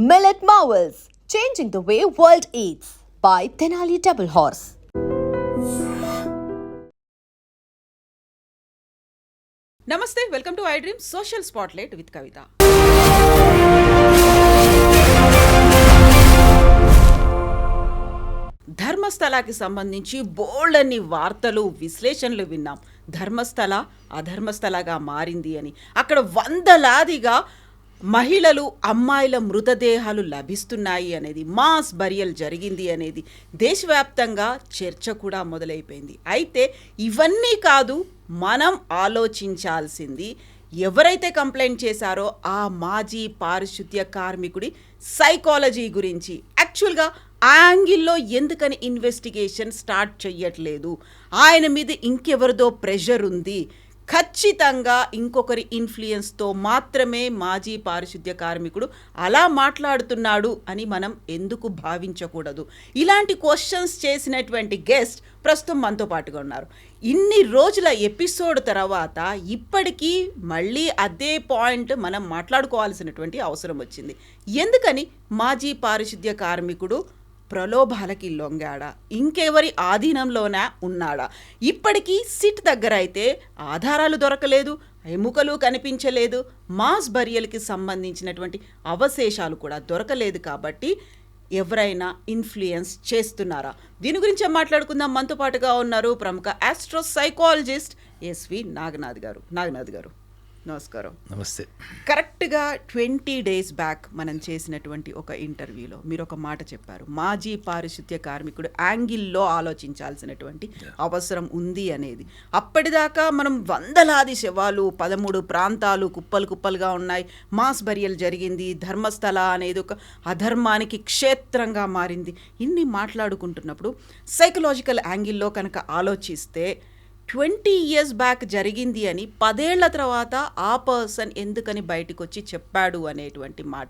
Millet Marvels, changing the way world eats by Tenali Double Horse. నమస్తే, welcome to I dream social spotlight with Kavitha. ధర్మస్థలాకి సంబంధించి బోల్డ్ అన్ని వార్తలు విశ్లేషణలు విన్నాం. ధర్మస్థల అధర్మస్థలగా మారింది అని, అక్కడ వందలాదిగా మహిళలు అమ్మాయిల మృతదేహాలు లభిస్తున్నాయి అనేది, మాస్ బరియల్ జరిగింది అనేది దేశవ్యాప్తంగా చర్చ కూడా మొదలైపోయింది. అయితే ఇవన్నీ కాదు, మనం ఆలోచించాల్సింది ఎవరైతే కంప్లైంట్ చేశారో ఆ మాజీ పారిశుద్ధ్య కార్మికుడి సైకాలజీ గురించి. యాక్చువల్గా ఆ యాంగిల్లో ఎందుకని ఇన్వెస్టిగేషన్ స్టార్ట్ చెయ్యట్లేదు? ఆయన మీద ఇంకెవరిదో ప్రెషర్ ఉంది, ఖచ్చితంగా ఇంకొకరి ఇన్ఫ్లుయెన్స్తో మాత్రమే మాజీ పారిశుద్ధ్య కార్మికుడు అలా మాట్లాడుతున్నాడు అని మనం ఎందుకు భావించకూడదు? ఇలాంటి క్వశ్చన్స్ చేసినటువంటి గెస్ట్ ప్రస్తుతం మనతో పాటుగా ఉన్నారు. ఇన్ని రోజుల ఎపిసోడ్ తర్వాత ఇప్పటికీ మళ్ళీ అదే పాయింట్ మనం మాట్లాడుకోవాల్సినటువంటి అవసరం వచ్చింది. ఎందుకని మాజీ పారిశుద్ధ్య కార్మికుడు ప్రలోభాలకి లొంగాడా, ఇంకెవరి ఆధీనంలోనే ఉన్నాడా? ఇప్పటికీ సిట్ దగ్గర అయితే ఆధారాలు దొరకలేదు, ఎముకలు కనిపించలేదు, మాస్ బరియల్కి సంబంధించినటువంటి అవశేషాలు కూడా దొరకలేదు. కాబట్టి ఎవరైనా ఇన్ఫ్లుయెన్స్ చేస్తున్నారా? దీని గురించే మాట్లాడుకుందాం. మనతో పాటుగా ఉన్నారు ప్రముఖ ఆస్ట్రో సైకాలజిస్ట్ ఎస్వి నాగనాథ్ గారు. నమస్కారం. నమస్తే. కరెక్ట్గా 20 days బ్యాక్ మనం చేసినటువంటి ఒక ఇంటర్వ్యూలో మీరు ఒక మాట చెప్పారు, మాజీ పారిశుద్ధ్య కార్మికుడు యాంగిల్లో ఆలోచించాల్సినటువంటి అవసరం ఉంది అనేది. అప్పటిదాకా మనం వందలాది శవాలు, 13 ప్రాంతాలు కుప్పలు కుప్పలుగా ఉన్నాయి, మాస్ బరియల్ జరిగింది, ధర్మస్థల అనేది ఒక అధర్మానికి క్షేత్రంగా మారింది, ఇన్ని మాట్లాడుకుంటున్నప్పుడు సైకలాజికల్ యాంగిల్లో కనుక ఆలోచిస్తే 20 years బ్యాక్ జరిగింది అని 10 ఏళ్ల తర్వాత ఆ పర్సన్ ఎందుకని బయటకు వచ్చి చెప్పాడు అనేటువంటి మాట.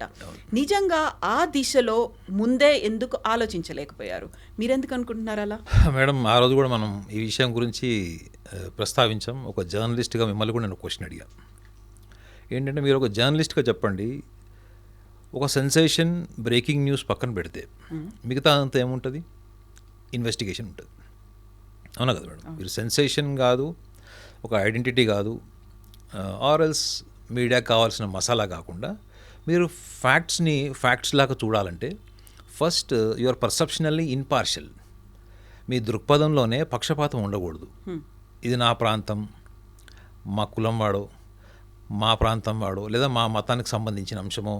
నిజంగా ఆ దిశలో ముందే ఎందుకు ఆలోచించలేకపోయారు? మీరెందుకు అనుకుంటున్నారు అలా? మేడం, ఆ రోజు కూడా మనం ఈ విషయం గురించి ప్రస్తావించాం. ఒక జర్నలిస్ట్గా మిమ్మల్ని కూడా నేను క్వశ్చన్ అడిగా. ఏంటంటే, మీరు ఒక జర్నలిస్ట్గా చెప్పండి, ఒక సెన్సేషన్ బ్రేకింగ్ న్యూస్ పక్కన పెడితే మిగతా అంతా ఏముంటుంది? ఇన్వెస్టిగేషన్ ఉంటుంది, అవునా కదా మేడం? మీరు సెన్సేషన్ కాదు, ఒక ఐడెంటిటీ కాదు, ఆర్ఎల్స్ మీడియాకి కావాల్సిన మసాలా కాకుండా మీరు ఫ్యాక్ట్స్ లాగా చూడాలంటే ఫస్ట్ యువర్ పర్సెప్షనల్లీ ఇన్పార్షియల్. మీ దృక్పథంలోనే పక్షపాతం ఉండకూడదు. ఇది నా ప్రాంతం, మా కులం వాడో, మా ప్రాంతం వాడో, లేదా మా మతానికి సంబంధించిన అంశమో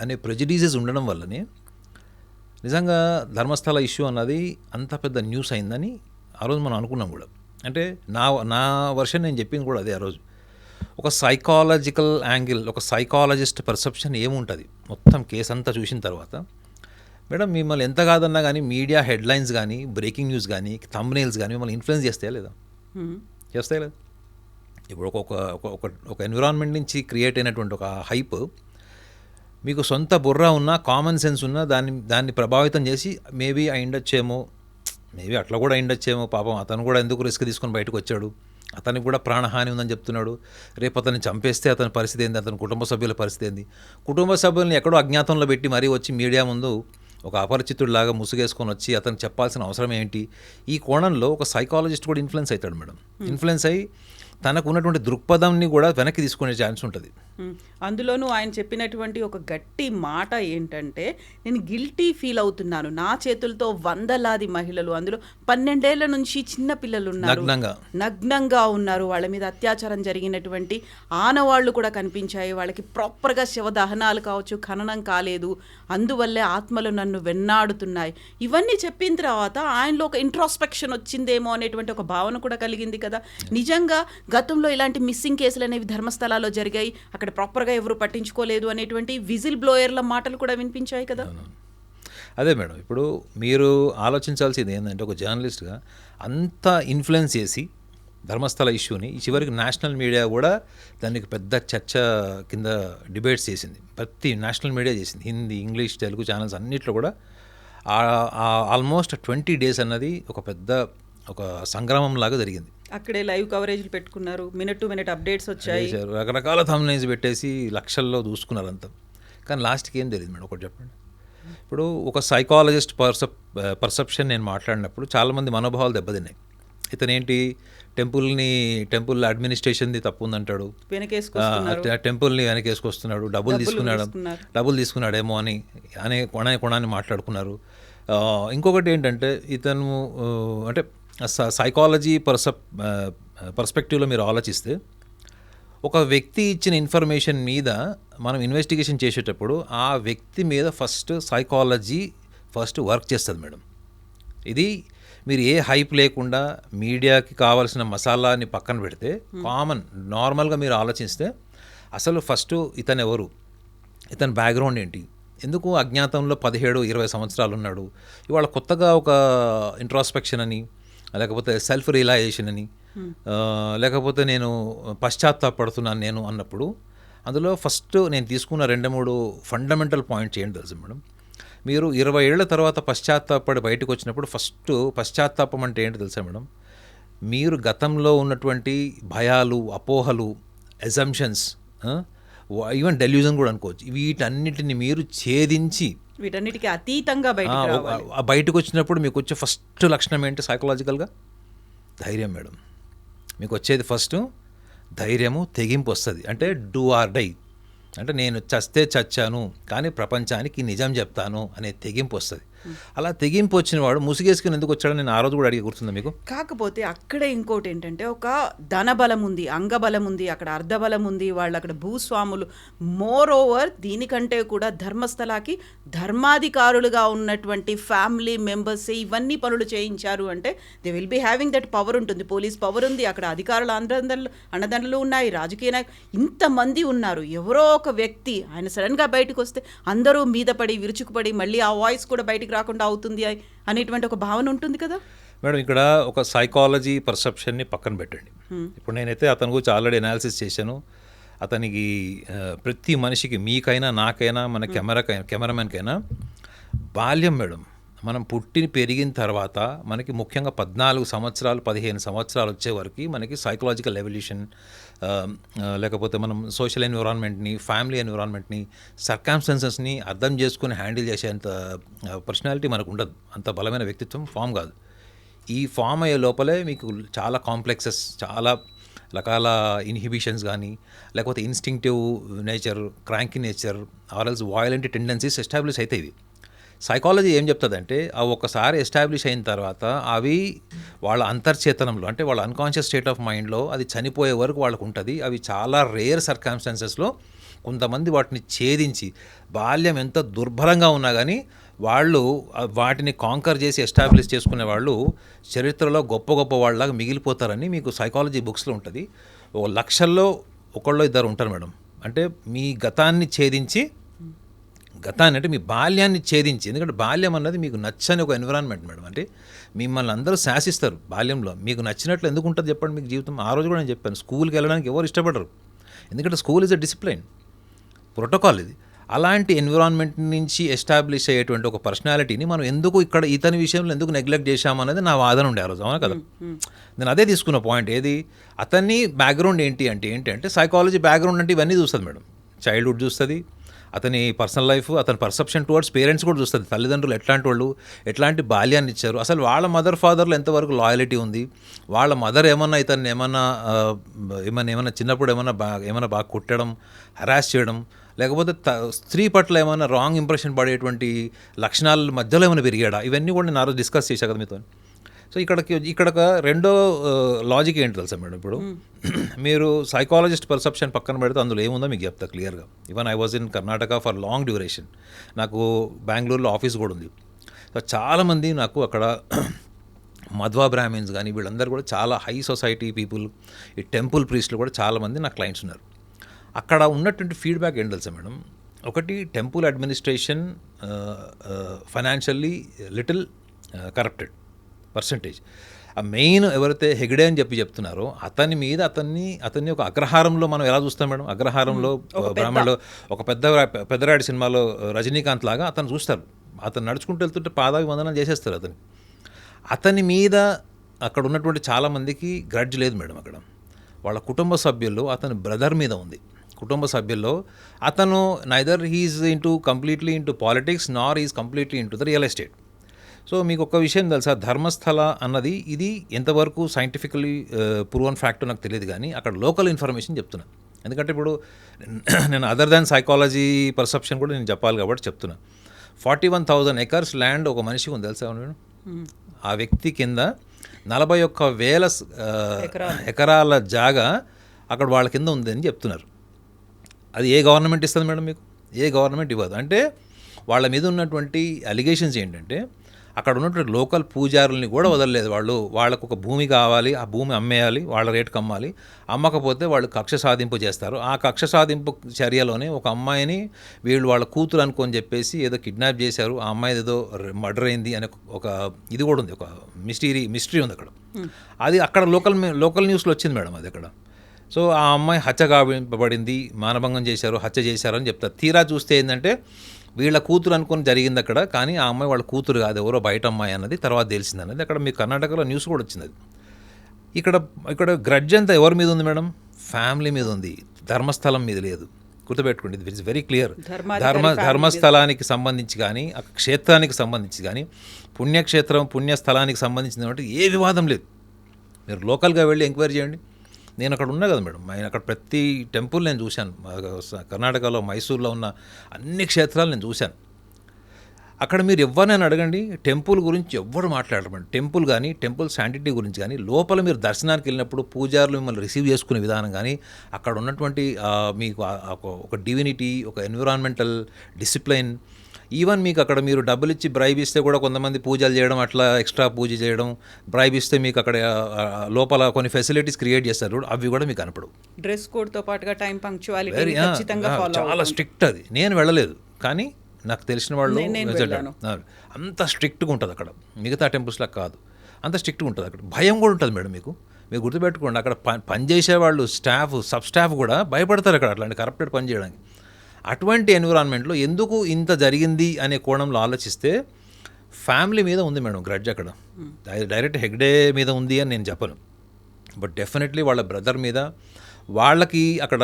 అనే ప్రెజుడీసెస్ ఉండడం వల్లనే నిజంగా ధర్మస్థల ఇష్యూ అన్నది అంత పెద్ద న్యూస్ అయిందని ఆ రోజు మనం అనుకున్నాం కూడా. అంటే నా వర్షన్ నేను చెప్పింది కూడా అదే. ఆ రోజు ఒక సైకాలజికల్ యాంగిల్, ఒక సైకాలజిస్ట్ పర్సెప్షన్ ఏముంటుంది మొత్తం కేసు అంతా చూసిన తర్వాత, మేడం మిమ్మల్ని ఎంత కాదన్నా కానీ మీడియా హెడ్లైన్స్ కానీ, బ్రేకింగ్ న్యూస్ కానీ, థంబ్నెయిల్స్ కానీ మిమ్మల్ని ఇన్ఫ్లుయెన్స్ చేస్తాయా లేదా? చేస్తాయా లేదా? ఇప్పుడు ఒక ఎన్విరాన్మెంట్ నుంచి క్రియేట్ అయినటువంటి ఒక హైప్ మీకు సొంత బుర్ర ఉన్నా, కామన్ సెన్స్ ఉన్నా దాన్ని ప్రభావితం చేసి మేబీ అట్లా కూడా అయిండొచ్చేమో, పాపం అతను కూడా ఎందుకు రిస్క్ తీసుకొని బయటకు వచ్చాడు, అతనికి కూడా ప్రాణహాని ఉందని చెప్తున్నాడు, రేపు అతన్ని చంపేస్తే అతని పరిస్థితి ఏంది, అతని కుటుంబ సభ్యుల పరిస్థితి ఏంది? కుటుంబ సభ్యుల్ని ఎక్కడో అజ్ఞాతంలో పెట్టి మరీ వచ్చి మీడియా ముందు ఒక అపరిచితుడిలాగా ముసుగేసుకొని వచ్చి అతనికి చెప్పాల్సిన అవసరం ఏంటి? ఈ కోణంలో ఒక సైకాలజిస్ట్ కూడా ఇన్ఫ్లుయెన్స్ అవుతాడు మేడం. ఇన్ఫ్లుయెన్స్ అయ్యి తనకు ఉన్నటువంటి దృక్పథంని కూడా వెనక్కి తీసుకునే ఛాన్స్ ఉంటుంది. అందులోనూ ఆయన చెప్పినటువంటి ఒక గట్టి మాట ఏంటంటే, నేను గిల్టీ ఫీల్ అవుతున్నాను, నా చేతులతో వందలాది మహిళలు, అందులో 12 ఏళ్ల నుంచి చిన్న పిల్లలు ఉన్నారు, నగ్నంగా ఉన్నారు, వాళ్ళ మీద అత్యాచారం జరిగినటువంటి ఆనవాళ్లు కూడా కనిపించాయి, వాళ్ళకి ప్రాపర్గా శవదహనాలు కావచ్చు, ఖననం కాలేదు, అందువల్లే ఆత్మలు నన్ను వెన్నాడుతున్నాయి. ఇవన్నీ చెప్పిన తర్వాత ఆయనలో ఒక ఇంట్రాస్పెక్షన్ వచ్చిందేమో అనేటువంటి ఒక భావన కూడా కలిగింది కదా. నిజంగా గతంలో ఇలాంటి మిస్సింగ్ కేసులు అనేవి ధర్మస్థలాల్లో జరిగాయి, అక్కడ ప్రాపర్గా ఎవరు పట్టించుకోలేదు అనేటువంటి విజిల్ బ్లోయర్ల మాటలు కూడా వినిపించాయి కదా. అదే మేడం, ఇప్పుడు మీరు ఆలోచించాల్సింది ఏంటంటే, ఒక జర్నలిస్ట్గా అంత ఇన్ఫ్లుయెన్స్ చేసి ధర్మస్థల ఇష్యూని చివరికి నేషనల్ మీడియా కూడా దానికి పెద్ద చర్చ కింద డిబేట్స్ చేసింది. ప్రతి నేషనల్ మీడియా చేసింది, హిందీ, ఇంగ్లీష్, తెలుగు ఛానల్స్ అన్నిట్లో కూడా ఆల్మోస్ట్ 20 days అన్నది ఒక సంగ్రామం లాగా జరిగింది. అక్కడే లైవ్ కవరేజ్లు పెట్టుకున్నారు, మినిట్ టు మినిట్ అప్డేట్స్ వచ్చాయి, రకరకాల థంబ్నెయిల్స్ పెట్టేసి లక్షల్లో చూసుకున్నారు అంతా. కానీ లాస్ట్కి ఏం తెలియదు మేడం, ఒకటి చెప్పండి. ఇప్పుడు ఒక సైకాలజిస్ట్ పర్సెప్షన్ నేను మాట్లాడినప్పుడు చాలామంది మనోభావాలు దెబ్బతిన్నాయి. ఇతనేంటి టెంపుల్ అడ్మినిస్ట్రేషన్ది తప్పు ఉందంటాడు, టెంపుల్ని వెనకేసుకొస్తున్నాడు, డబ్బులు తీసుకున్నాడేమో అనే కొనాన్ని మాట్లాడుకున్నారు. ఇంకొకటి ఏంటంటే ఇతను అంటే సైకాలజీ పర్స్పెక్టివ్లో మీరు ఆలోచిస్తే ఒక వ్యక్తి ఇచ్చిన ఇన్ఫర్మేషన్ మీద మనం ఇన్వెస్టిగేషన్ చేసేటప్పుడు ఆ వ్యక్తి మీద సైకాలజీ వర్క్ చేస్తుంది మేడం. ఇది మీరు ఏ హైప్ లేకుండా మీడియాకి కావాల్సిన మసాలాని పక్కన పెడితే నార్మల్గా మీరు ఆలోచిస్తే అసలు ఫస్ట్ ఇతను ఎవరు, ఇతని బ్యాక్గ్రౌండ్ ఏంటి, ఎందుకు అజ్ఞాతంలో 17-20 సంవత్సరాలు ఉన్నాడు, ఇవాళ కొత్తగా ఒక ఇంట్రాస్పెక్షన్ అని, లేకపోతే సెల్ఫ్ రియలైజేషన్ అని, లేకపోతే నేను పశ్చాత్తాపడుతున్నాను నేను అన్నప్పుడు అందులో ఫస్ట్ నేను తీసుకున్న 2-3 ఫండమెంటల్ పాయింట్స్ ఏంటి తెలుసు మేడం. మీరు 20 ఏళ్ల తర్వాత పశ్చాత్తాపడి బయటకు వచ్చినప్పుడు పశ్చాత్తాపం అంటే ఏంటి తెలుసా మేడం, మీరు గతంలో ఉన్నటువంటి భయాలు, అపోహలు, అజంప్షన్స్, ఈవెన్ డెల్యూజన్ కూడా అనుకోవచ్చు, వీటన్నిటిని మీరు ఛేదించి వీటన్నిటికీ అతీతంగా బయటకు వచ్చినప్పుడు మీకు వచ్చే ఫస్ట్ లక్షణం ఏంటి సైకలాజికల్గా? ధైర్యం మేడం. మీకు వచ్చేది ఫస్ట్ ధైర్యము, తెగింపు వస్తుంది. అంటే డూ ఆర్ డై, అంటే నేను చస్తే చచ్చాను కానీ ప్రపంచానికి నిజం చెప్తాను అనే తెగింపు వస్తుంది. అలా తెగింపు వచ్చిన వాడు ముసుగేసుకుని ఎందుకు వచ్చాడని నేను ఆ రోజు కూడా అడిగి గుర్తుందా మీకు? కాకపోతే అక్కడే ఇంకోటి ఏంటంటే ఒక ధనబలం ఉంది, అంగబలం ఉంది, అక్కడ అర్ధబలం ఉంది, వాళ్ళు అక్కడ భూస్వాములు. మోర్ ఓవర్ దీనికంటే కూడా ధర్మస్థలాకి ధర్మాధికారులుగా ఉన్నటువంటి ఫ్యామిలీ మెంబర్స్ ఇవన్నీ పనులు చేయించారు అంటే they will be having that power ఉంటుంది. పోలీస్ పవర్ ఉంది, అక్కడ అధికారులు అండదండలు ఉన్నాయి, రాజకీయ నాయకులు ఇంతమంది ఉన్నారు. ఎవరో ఒక వ్యక్తి ఆయన సడన్గా బయటకు వస్తే అందరూ మీద పడి విరుచుకుపడి మళ్ళీ ఆ వాయిస్ కూడా బయటికి రాకుండా అవుతుంది అనేటువంటి ఒక భావన ఉంటుంది కదా మేడం. ఇక్కడ ఒక సైకాలజీ పర్సెప్షన్ని పక్కన పెట్టండి. ఇప్పుడు నేనైతే అతని గురించి ఆల్రెడీ అనాలిసిస్ చేశాను. అతనికి ప్రతి మనిషికి, మీకైనా నాకైనా మన కెమెరామెన్కైనా బాల్యం మేడం, మనం పుట్టి పెరిగిన తర్వాత మనకి ముఖ్యంగా 14 సంవత్సరాలు 15 సంవత్సరాలు వచ్చే వరకు మనకి సైకలాజికల్ ఎవల్యూషన్, లేకపోతే మనం సోషల్ ఎన్విరాన్మెంట్ని, ఫ్యామిలీ ఎన్విరాన్మెంట్ని, సర్కమ్స్టాన్సెస్ని అర్థం చేసుకుని హ్యాండిల్ చేసేంత పర్సనాలిటీ మనకు ఉండదు. అంత బలమైన వ్యక్తిత్వం ఫామ్ కాదు. ఈ ఫామ్ అయ్యే లోపలే మీకు చాలా కాంప్లెక్సెస్, చాలా రకాల ఇన్హిబిషన్స్ కానీ, లేకపోతే instinctive nature, cranky nature, or else violent tendencies establish అవుతాయి. సైకాలజీ ఏం చెప్తుందంటే అవి ఒక్కసారి ఎస్టాబ్లిష్ అయిన తర్వాత అవి వాళ్ళ అంతర్చేతనంలో, అంటే వాళ్ళ అన్కాన్షియస్ స్టేట్ ఆఫ్ మైండ్లో అది చనిపోయే వరకు వాళ్ళకు ఉంటుంది. అవి చాలా రేర్ సర్కమ్స్టాన్సెస్లో కొంతమంది వాటిని ఛేదించి, బాల్యం ఎంత దుర్భరంగా ఉన్నా కానీ వాళ్ళు వాటిని కాంకర్ చేసి ఎస్టాబ్లిష్ చేసుకునే వాళ్ళు చరిత్రలో గొప్ప గొప్ప వాళ్ళలాగా మిగిలిపోతారని మీకు సైకాలజీ బుక్స్లో ఉంటుంది. 1,00,000లో 1-2 ఉంటారు మేడం. అంటే మీ గతాన్ని ఛేదించి, గతాన్ని అంటే మీ బాల్యాన్ని ఛేదించి, ఎందుకంటే బాల్యం అన్నది మీకు నచ్చని ఒక ఎన్విరాన్మెంట్ మేడం. అంటే మిమ్మల్ని అందరూ శాసిస్తారు బాల్యంలో. మీకు నచ్చినట్లు ఎందుకు ఉంటుంది చెప్పండి మీకు జీవితం? ఆ రోజు కూడా నేను చెప్పాను, స్కూల్కి వెళ్ళడానికి ఎవరు ఇష్టపడరు, ఎందుకంటే school is a discipline, protocol ఇది. అలాంటి ఎన్విరాన్మెంట్ నుంచి ఎస్టాబ్లిష్ అయ్యేటువంటి ఒక పర్సనాలిటీని మనం ఎందుకు ఇక్కడ ఇతని విషయంలో ఎందుకు నెగ్లెక్ట్ చేశామనేది నా వాదన ఉండే ఆ రోజు, అవునా కదా? నేను అదే తీసుకున్న పాయింట్. ఏది అతన్ని బ్యాక్గ్రౌండ్ ఏంటి అంటే సైకాలజీ బ్యాక్గ్రౌండ్ అంటే ఇవన్నీ చూస్తుంది మేడం. చైల్డ్హుడ్ చూస్తుంది, అతని పర్సనల్ లైఫ్, అతని పర్సెప్షన్ టువర్డ్స్ పేరెంట్స్ కూడా చూస్తుంది. తల్లిదండ్రులు ఎట్లాంటి వాళ్ళు, ఎట్లాంటి బాల్యాన్ని ఇచ్చారు, అసలు వాళ్ళ మదర్ ఫాదర్లో ఎంతవరకు లాయలిటీ ఉంది, వాళ్ళ మదర్ ఏమన్నా ఇతన్ని ఏమన్నా చిన్నప్పుడు ఏమన్నా బాగా కుట్టడం, హరాస్ చేయడం, లేకపోతే స్త్రీ పట్ల ఏమైనా రాంగ్ ఇంప్రెషన్ పడేటువంటి లక్షణాల మధ్యలో ఏమైనా పెరిగాడా, ఇవన్నీ కూడా నేను ఆ రోజు డిస్కస్ చేశాను కదా మీతో. సో ఇక్కడ రెండో లాజిక్ ఏంటి తెలుసా మేడం? ఇప్పుడు మీరు సైకాలజిస్ట్ పర్సెప్షన్ పక్కన పెడితే అందులో ఏముందో మీకు చెప్తా క్లియర్గా. Even I was in Karnataka for long duration. నాకు బెంగళూరులో ఆఫీస్ కూడా ఉంది. సో చాలామంది నాకు అక్కడ మధ్వా బ్రాహ్మిన్స్ కానీ వీళ్ళందరూ కూడా చాలా హై సొసైటీ పీపుల్, ఈ టెంపుల్ ప్రీస్టులు కూడా చాలామంది నా క్లయింట్స్ ఉన్నారు. అక్కడ ఉన్నటువంటి ఫీడ్బ్యాక్ ఏంటి తెలుసా మేడం? ఒకటి, temple administration financially little corrupted percentage. ఆ మెయిన్ ఎవరైతే హెగ్డే అని చెప్తున్నారో అతన్ని ఒక అగ్రహారంలో మనం ఎలా చూస్తాం మేడం? అగ్రహారంలో బ్రాహ్మణులు ఒక పెద్దరాడి సినిమాలో రజనీకాంత్ లాగా అతను చూస్తారు. అతను నడుచుకుంటూ వెళ్తుంటే పాదాభివందనం చేసేస్తారు అతని మీద. అక్కడ ఉన్నటువంటి చాలామందికి గ్రడ్జ్ లేదు మేడం. అక్కడ వాళ్ళ కుటుంబ సభ్యుల్లో అతని బ్రదర్ మీద ఉంది, కుటుంబ సభ్యుల్లో అతను neither he is completely into politics nor is completely into the real estate. So మీకు ఒక విషయం తెలుసా, ధర్మస్థల అన్నది ఇది ఎంతవరకు సైంటిఫికలీ ప్రూవన్ ఫ్యాక్ట్ నాకు తెలియదు, కానీ అక్కడ లోకల్ ఇన్ఫర్మేషన్ చెప్తున్నా. ఎందుకంటే ఇప్పుడు నేను అదర్ దాన్ సైకాలజీ పర్సెప్షన్ కూడా నేను చెప్పాలి కాబట్టి చెప్తున్నా. 41,000 acres ల్యాండ్ ఒక మనిషికి ఉంది తెలుసా నేను. ఆ వ్యక్తి కింద 41,000 ఎకరాల జాగా అక్కడ వాళ్ళ కింద ఉంది అని చెప్తున్నారు. అది ఏ గవర్నమెంట్ ఇస్తుంది మేడం మీకు? ఏ గవర్నమెంట్ ఇవ్వదు. అంటే వాళ్ళ మీద ఉన్నటువంటి అలిగేషన్స్ ఏంటంటే అక్కడ ఉన్నటువంటి లోకల్ పూజారుల్ని కూడా వదలలేదు వాళ్ళు. వాళ్ళకు ఒక భూమి కావాలి, ఆ భూమి అమ్మేయాలి, వాళ్ళ రేటుకి అమ్మాలి. అమ్మకపోతే వాళ్ళు కక్ష సాధింపు చేస్తారు. ఆ కక్ష సాధింపు చర్యలోనే ఒక అమ్మాయిని వీళ్ళు వాళ్ళ కూతురు అనుకొని చెప్పేసి ఏదో కిడ్నాప్ చేశారు, ఆ అమ్మాయి ఏదో మర్డర్ అయింది అనే ఒక ఇది కూడా ఉంది, ఒక మిస్టరీ ఉంది అక్కడ. అది అక్కడ లోకల్ న్యూస్లో వచ్చింది మేడం అది అక్కడ. సో ఆ అమ్మాయి హత్య కాబడింది, మానభంగం చేశారు, హత్య చేశారు అని చెప్తారు. తీరా చూస్తే ఏంటంటే వీళ్ళ కూతురు అనుకుని జరిగింది అక్కడ, కానీ ఆ అమ్మాయి వాళ్ళ కూతురు కాదు, ఎవరో బయట అమ్మాయి అన్నది తర్వాత తెలిసింది అన్నది అక్కడ. మీ కర్ణాటకలో న్యూస్ కూడా వచ్చింది అది. ఇక్కడ గ్రడ్జ్ అంతా ఎవరి మీద ఉంది మేడం? ఫ్యామిలీ మీద ఉంది, ధర్మస్థలం మీద లేదు. గుర్తుపెట్టుకోండి, ఇట్ ఇస్ వెరీ క్లియర్. ధర్మస్థలానికి సంబంధించి కానీ ఆ క్షేత్రానికి సంబంధించి కానీ పుణ్యస్థలానికి సంబంధించిన ఏ వివాదం లేదు. మీరు లోకల్గా వెళ్ళి ఎంక్వైరీ చేయండి. నేను అక్కడ ఉన్నా కదా మేడం, ఆయన అక్కడ ప్రతి టెంపుల్ నేను చూశాను. కర్ణాటకలో మైసూర్లో ఉన్న అన్ని క్షేత్రాలు నేను చూశాను. అక్కడ మీరు ఎవరినైనా అడగండి, టెంపుల్ గురించి ఎవ్వరు మాట్లాడమండి. టెంపుల్ కానీ టెంపుల్ శాంటిటీ గురించి కానీ, లోపల మీరు దర్శనానికి వెళ్ళినప్పుడు పూజారులు మిమ్మల్ని రిసీవ్ చేసుకునే విధానం కానీ, అక్కడ ఉన్నటువంటి మీకు ఒక డివినిటీ, ఒక ఎన్విరాన్మెంటల్ డిసిప్లైన్, ఈవెన్ మీకు అక్కడ మీరు డబ్బులు ఇచ్చి బ్రైబ్ ఇస్తే కూడా కొంతమంది పూజలు చేయడం, అట్లా ఎక్స్ట్రా పూజ చేయడం, బ్రైబ్ ఇస్తే మీకు అక్కడ లోపల కొన్ని ఫెసిలిటీస్ క్రియేట్ చేస్తారు, అవి కూడా మీకు కనపడవు. డ్రెస్ కోడ్తో పాటుగా టైం పంక్చువాలిటీ ఖచ్చితంగా ఫాలో చాలా స్ట్రిక్ట్ అది. నేను వెళ్ళలేదు, కానీ నాకు తెలిసిన వాళ్ళు అంత స్ట్రిక్ట్గా ఉంటుంది అక్కడ. మిగతా టెంపుల్స్లా కాదు, అంత స్ట్రిక్ట్గా ఉంటుంది అక్కడ. భయం కూడా ఉంటుంది మేడం మీకు. మీరు గుర్తుపెట్టుకోండి, అక్కడ పనిచేసే వాళ్ళు సబ్ స్టాఫ్ కూడా భయపడతారు అక్కడ అట్లాంటి కరప్టెడ్ పని చేయడానికి. అటువంటి ఎన్విరాన్మెంట్లో ఎందుకు ఇంత జరిగింది అనే కోణంలో ఆలోచిస్తే ఫ్యామిలీ మీద ఉంది మేడం గ్రడ్జ్ అక్కడ. డైరెక్ట్ హెగ్డే మీద ఉంది అని నేను చెప్పను, బట్ డెఫినెట్లీ వాళ్ళ బ్రదర్ మీద, వాళ్ళకి అక్కడ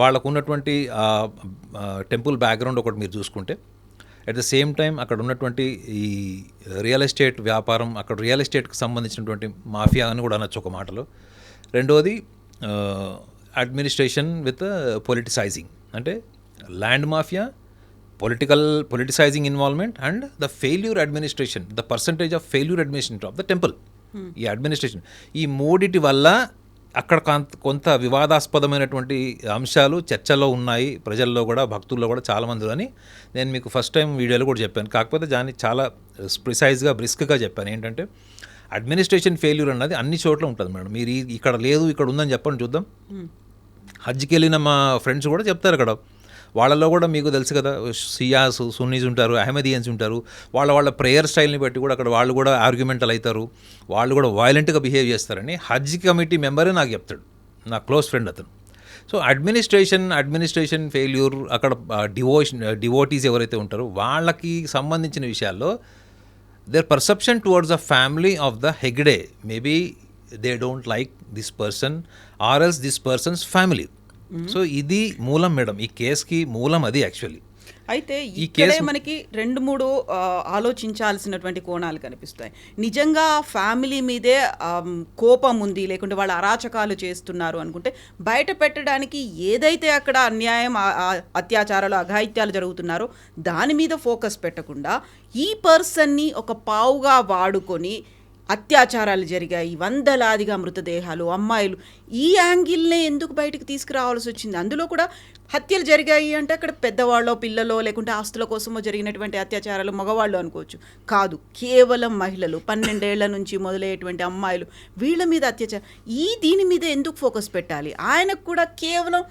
వాళ్ళకు ఉన్నటువంటి టెంపుల్ బ్యాక్గ్రౌండ్ ఒకటి మీరు చూసుకుంటే, అట్ ద సేమ్ టైం అక్కడ ఉన్నటువంటి ఈ రియల్ ఎస్టేట్ వ్యాపారం, అక్కడ రియల్ ఎస్టేట్కి సంబంధించినటువంటి మాఫియా అని కూడా అనొచ్చు ఒక మాటలో. రెండవది అడ్మినిస్ట్రేషన్ విత్ పొలిటిసైజింగ్, అంటే land mafia, politicizing involvement and the failure administration, the percentage of failure administration of the temple. ఈ అడ్మినిస్ట్రేషన్, ఈ మూడిటి వల్ల అక్కడ కొంత వివాదాస్పదమైనటువంటి అంశాలు చర్చలో ఉన్నాయి ప్రజల్లో కూడా, భక్తుల్లో కూడా చాలామంది అని నేను మీకు ఫస్ట్ టైం వీడియోలో కూడా చెప్పాను. కాకపోతే దాన్ని చాలా ప్రిసైజ్గా బ్రిస్క్గా చెప్పాను. ఏంటంటే అడ్మినిస్ట్రేషన్ ఫెయిల్యూర్ అన్నది అన్ని చోట్ల ఉంటుంది మేడం. మీరు ఇక్కడ లేదు ఇక్కడ ఉందని చెప్పండి చూద్దాం. హజ్కి వెళ్ళిన మా ఫ్రెండ్స్ కూడా చెప్తారు అక్కడ, వాళ్ళలో కూడా మీకు తెలుసు కదా, సియాస్, సున్నీస్ ఉంటారు, అహ్మదీయన్స్ ఉంటారు. వాళ్ళ ప్రేయర్ స్టైల్ని బట్టి కూడా అక్కడ వాళ్ళు కూడా ఆర్గ్యుమెంటల్ అవుతారు, వాళ్ళు కూడా వైలెంట్గా బిహేవ్ చేస్తారని హజ్ కమిటీ మెంబరే నాకు చెప్తాడు, నా క్లోజ్ ఫ్రెండ్ అతను. సో అడ్మినిస్ట్రేషన్ ఫెయిల్యూర్, అక్కడ డివోటీస్ ఎవరైతే ఉంటారో వాళ్ళకి సంబంధించిన విషయాల్లో their perception towards the family of the Hegde, maybe they don't like this person or else this person's family. So ఇది మూలం మేడం, ఈ కేసుకి మూలం అది యాక్చువల్లీ. అయితే ఇక్కడే మనకి 2-3 ఆలోచించాల్సినటువంటి కోణాలు కనిపిస్తాయి. నిజంగా ఫ్యామిలీ మీదే కోపం ఉంది, లేకుంటే వాళ్ళు అరాచకాలు చేస్తున్నారు అనుకుంటే బయట పెట్టడానికి ఏదైతే అక్కడ అన్యాయం, అత్యాచారాలు, అఘాయిత్యాలు జరుగుతున్నారో దాని మీద ఫోకస్ పెట్టకుండా ఈ పర్సన్ని ఒక పావుగా వాడుకొని అత్యాచారాలు జరిగాయి, వందలాదిగా మృతదేహాలు, అమ్మాయిలు, ఈ యాంగిల్నే ఎందుకు బయటకు తీసుకురావాల్సి వచ్చింది? అందులో కూడా హత్యలు జరిగాయి అంటే అక్కడ పెద్దవాళ్ళో పిల్లలో లేకుంటే ఆస్తుల కోసమో జరిగినటువంటి అత్యాచారాలు మగవాళ్ళు అనుకోవచ్చు, కాదు, కేవలం మహిళలు, 12 ఏళ్ల నుంచి మొదలయ్యేటువంటి అమ్మాయిలు, వీళ్ళ మీద అత్యాచారం. దీని మీద ఎందుకు ఫోకస్ పెట్టాలి? ఆయనకు కూడా కేవలం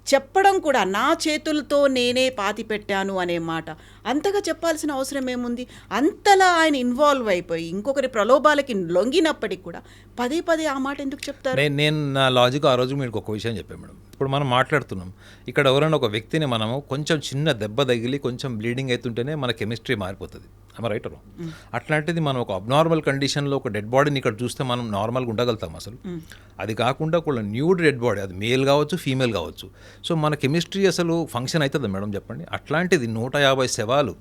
చెప్పడం కూడా, నా చేతులతో నేనే పాతి పెట్టాను అనే మాట, అంతగా చెప్పాల్సిన అవసరం ఏముంది? అంతలా ఆయన ఇన్వాల్వ్ అయిపోయి ఇంకొకరి ప్రలోభాలకి లొంగినప్పటికీ కూడా పదే ఆ మాట ఎందుకు చెప్తారు? నేను నా లాజిక్ ఆ రోజు మీకు ఒక విషయం చెప్పాను మేడం. ఇప్పుడు మనం మాట్లాడుతున్నాం ఇక్కడ, ఎవరైనా ఒక వ్యక్తిని మనము కొంచెం చిన్న దెబ్బ తగిలి కొంచెం బ్లీడింగ్ అవుతుంటేనే మన కెమిస్ట్రీ మారిపోతుంది. రైట్ అట్లాంటిది మనం ఒక అబ్నార్మల్ కండిషన్లో ఒక డెడ్ బాడీని ఇక్కడ చూస్తే మనం నార్మల్గా ఉండగలుగుతాం అసలు. అది కాకుండా ఒక న్యూడ్ డెడ్ బాడీ, అది మేల్ కావచ్చు ఫీమేల్ కావచ్చు. సో మన కెమిస్ట్రీ అసలు ఫంక్షన్ అవుతుంది మేడం చెప్పండి. అట్లాంటిది 150 శవాలు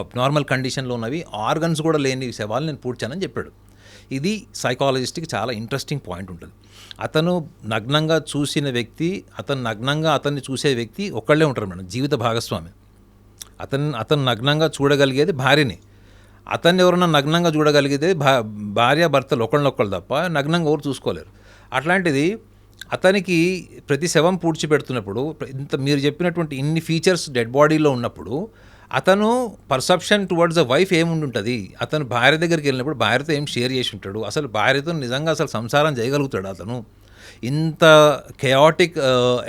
అబ్నార్మల్ కండిషన్లో ఉన్నవి, ఆర్గన్స్ కూడా లేని శవాలు నేను పూడ్చానని చెప్పాడు. ఇది సైకాలజిస్ట్కి చాలా ఇంట్రెస్టింగ్ పాయింట్ ఉంటుంది. అతను నగ్నంగా చూసిన వ్యక్తి, అతన్ని చూసే వ్యక్తి ఒక్కళ్ళే ఉంటారు మేడం, జీవిత భాగస్వామి. అతను నగ్నంగా చూడగలిగేది భార్యని, అతన్ని ఎవరన్నా నగ్నంగా చూడగలిగితే భార్య భర్తలు ఒకళ్ళనొక్కళ్ళు తప్ప నగ్నంగా ఎవరు చూసుకోలేరు. అట్లాంటిది అతనికి ప్రతి శవం పూడ్చిపెడుతున్నప్పుడు ఇంత మీరు చెప్పినటువంటి ఇన్ని ఫీచర్స్ డెడ్ బాడీలో ఉన్నప్పుడు అతను పర్సెప్షన్ టువర్డ్స్ ద వైఫ్ ఏముంటుంది, అతను భార్య దగ్గరికి వెళ్ళినప్పుడు భార్యతో ఏం షేర్ చేసి ఉంటాడు, అసలు భార్యతో నిజంగా అసలు సంసారం చేయగలుగుతాడు అతను? ఇంత కెయాటిక్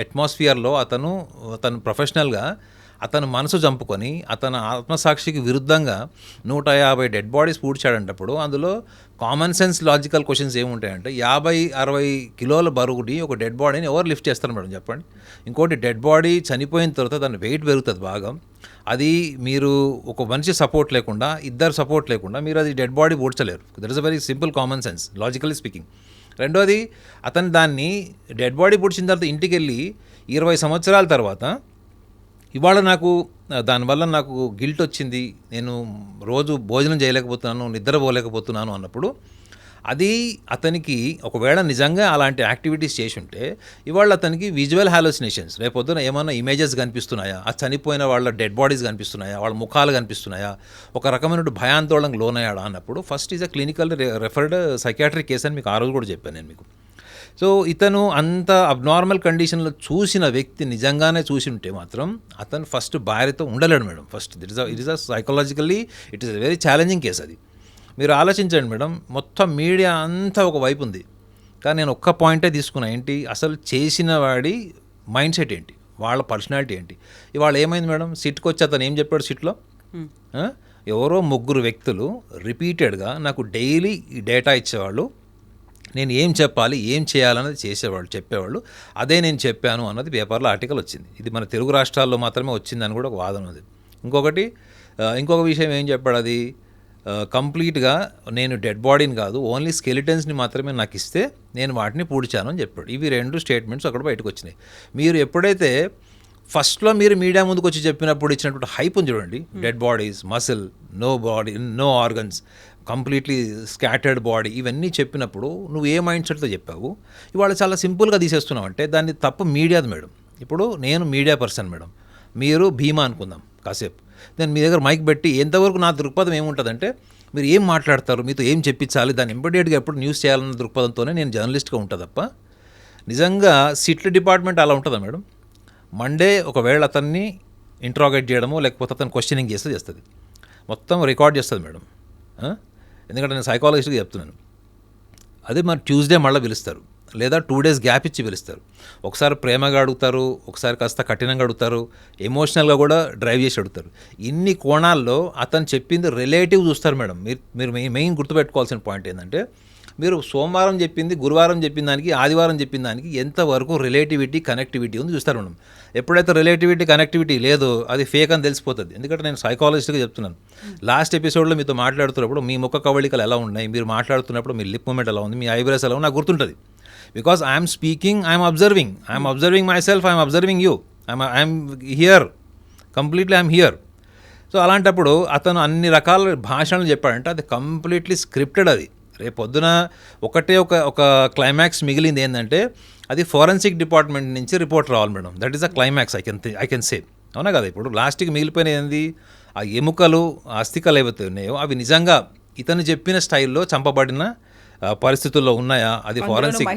అట్మాస్ఫియర్లో అతను ప్రొఫెషనల్గా అతను మనసు చంపుకొని అతను ఆత్మసాక్షికి విరుద్ధంగా 150 డెడ్ బాడీస్ పూడ్చాడంటప్పుడు అందులో కామన్ సెన్స్ లాజికల్ క్వశ్చన్స్ ఏముంటాయంటే 50-60 కిలోల బరువుని ఒక డెడ్ బాడీని ఎవరు లిఫ్ట్ చేస్తారు మేడం చెప్పండి. ఇంకోటి డెడ్ బాడీ చనిపోయిన తర్వాత దాని వెయిట్ పెరుగుతుంది బాగా. అది మీరు ఒక మనిషి సపోర్ట్ లేకుండా, ఇద్దరు సపోర్ట్ లేకుండా మీరు అది డెడ్ బాడీ పూడ్చలేరు. That is a very simple common sense logically speaking. రెండోది, అతను దాన్ని డెడ్ బాడీ పూడ్చిన తర్వాత ఇంటికి వెళ్ళి 20 సంవత్సరాల తర్వాత ఇవాళ దానివల్ల నాకు గిల్ట్ వచ్చింది, నేను రోజు భోజనం చేయలేకపోతున్నాను, నిద్రపోలేకపోతున్నాను అన్నప్పుడు అది అతనికి ఒకవేళ నిజంగా అలాంటి యాక్టివిటీస్ చేసి ఉంటే ఇవాళ అతనికి విజువల్ హాలోసినేషన్స్, రేపొద్దున ఏమైనా ఇమేజెస్ కనిపిస్తున్నాయా, ఆ చనిపోయిన వాళ్ళ డెడ్ బాడీస్ కనిపిస్తున్నాయా, వాళ్ళ ముఖాలు కనిపిస్తున్నాయా, ఒక రకమైన భయాందోళనకు లోనయ్యాడా అన్నప్పుడు first is a clinical referred psychiatric case అని మీకు ఆ రోజు కూడా చెప్పాను నేను మీకు. సో ఇతను అంత అబ్నార్మల్ కండిషన్లో చూసిన వ్యక్తి నిజంగానే చూసి ఉంటే మాత్రం అతను ఫస్ట్ భార్యతో ఉండలేడు madam. First it is a psychologically it is a very challenging case అది. మీరు ఆలోచించండి మేడం, మొత్తం మీడియా అంతా ఒక వైపు ఉంది, కానీ నేను ఒక్క పాయింటే తీసుకున్నా, ఏంటి అసలు చేసిన వాడి మైండ్ సెట్ ఏంటి, వాళ్ళ పర్సనాలిటీ ఏంటి. ఇవాళ ఏమైంది మేడం, సిట్కి వచ్చి అతను ఏం చెప్పాడు సిట్లో, ఎవరో 3 వ్యక్తులు రిపీటెడ్గా నాకు డైలీ ఈ డేటా ఇచ్చేవాళ్ళు, నేను ఏం చెప్పాలి ఏం చేయాలన్నది చేసేవాళ్ళు, చెప్పేవాళ్ళు, అదే నేను చెప్పాను అన్నది పేపర్లో ఆర్టికల్ వచ్చింది. ఇది మన తెలుగు రాష్ట్రాల్లో మాత్రమే వచ్చిందని కూడా ఒక వాదన ఉంది. ఇంకొక విషయం ఏం చెప్పాడు, అది కంప్లీట్గా నేను డెడ్ బాడీని కాదు ఓన్లీ స్కెలిటన్స్ని మాత్రమే నాకు ఇస్తే నేను వాటిని పూడ్చాను అని చెప్పాడు. ఇవి 2 స్టేట్మెంట్స్ అక్కడ బయటకు వచ్చినాయి. మీరు ఎప్పుడైతే ఫస్ట్లో మీరు మీడియా ముందుకు వచ్చి చెప్పినప్పుడు ఇచ్చినటువంటి హైప్ ఉంది చూడండి, dead bodies, muscle, no body, no organs, completely scattered body, ఇవన్నీ చెప్పినప్పుడు నువ్వు ఏ మైండ్ సెట్తో చెప్పావు, ఇవాళ చాలా సింపుల్గా తీసేస్తున్నావు అంటే దాన్ని తప్పు మీడియాది మేడం. ఇప్పుడు నేను మీడియా పర్సన్ మేడం, మీరు భీమా అనుకుందాం కాసేపు, నేను మీ దగ్గర మైక్ పెట్టి ఎంతవరకు నా దృక్పథం ఏముంటుందంటే మీరు ఏం మాట్లాడతారు, మీతో ఏం చెప్పించాలి, దాన్ని ఇమ్మీడియట్గా ఎప్పుడు న్యూస్ చేయాలన్న దృక్పథంతోనే నేను జర్నలిస్ట్గా ఉంటా తప్ప నిజంగా సిట్ల డిపార్ట్మెంట్ అలా ఉంటుందా మేడం? మండే ఒకవేళ అతన్ని ఇంట్రాగేట్ చేయడమో లేకపోతే అతను క్వశ్చనింగ్ చేస్తుంది, మొత్తం రికార్డ్ చేస్తుంది మేడం. ఎందుకంటే నేను సైకాలజిస్ట్గా చెప్తున్నాను. అదే మరి ట్యూస్డే మళ్ళీ పిలుస్తారు, లేదా 2 days గ్యాప్ ఇచ్చి పిలుస్తారు. ఒకసారి ప్రేమగా అడుగుతారు, ఒకసారి కాస్త కఠినంగా అడుగుతారు, ఎమోషనల్గా కూడా డ్రైవ్ చేసి అడుగుతారు. ఇన్ని కోణాల్లో అతను చెప్పింది రిలేటివ్ చూస్తారు మేడం. మీరు మెయిన్ గుర్తుపెట్టుకోవాల్సిన పాయింట్ ఏంటంటే మీరు సోమవారం చెప్పింది, గురువారం చెప్పిన దానికి, ఆదివారం చెప్పిన దానికి ఎంతవరకు రిలేటివిటీ కనెక్టివిటీ ఉంది చూస్తారు మేడం. ఎప్పుడైతే రిలేటివిటీ కనెక్టివిటీ లేదో అది ఫేక్ అని తెలిసిపోతుంది. ఎందుకంటే నేను సైకాలజిస్ట్గా చెప్తున్నాను. లాస్ట్ ఎపిసోడ్లో మీతో మాట్లాడుతున్నప్పుడు మీ ముఖ కవళికలు ఎలా ఉన్నాయి, మీరు మాట్లాడుతున్నప్పుడు మీ లిప్ మూమెంట్ ఎలా ఉంది, మీ ఐబ్రోస్ ఎలా ఉంది నాకు గుర్తుంటుంది. Because I'm speaking, I'm observing my self, I'm observing you, I'm here, completely I'm here. So అలాంటప్పుడు అతను అన్ని రకాల భాషలను చెప్పాడంటే అది కంప్లీట్లీ స్క్రిప్టెడ్. అది రేపొద్దున ఒక క్లైమాక్స్ మిగిలింది ఏంటంటే అది ఫోరెన్సిక్ డిపార్ట్మెంట్ నుంచి రిపోర్ట్ రావాలి madam. That is a climax I can say, అవునా కదా? ఇప్పుడు లాస్ట్కి మిగిలిపోయిన ఏంది, ఆ ఎముకలు, అస్థికలు ఏవైతే ఉన్నాయో అవి నిజంగా ఇతను చెప్పిన స్టైల్లో చంపబడిన పరిస్థితుల్లో ఉన్నాయా, అది ఫోరెన్సిక్,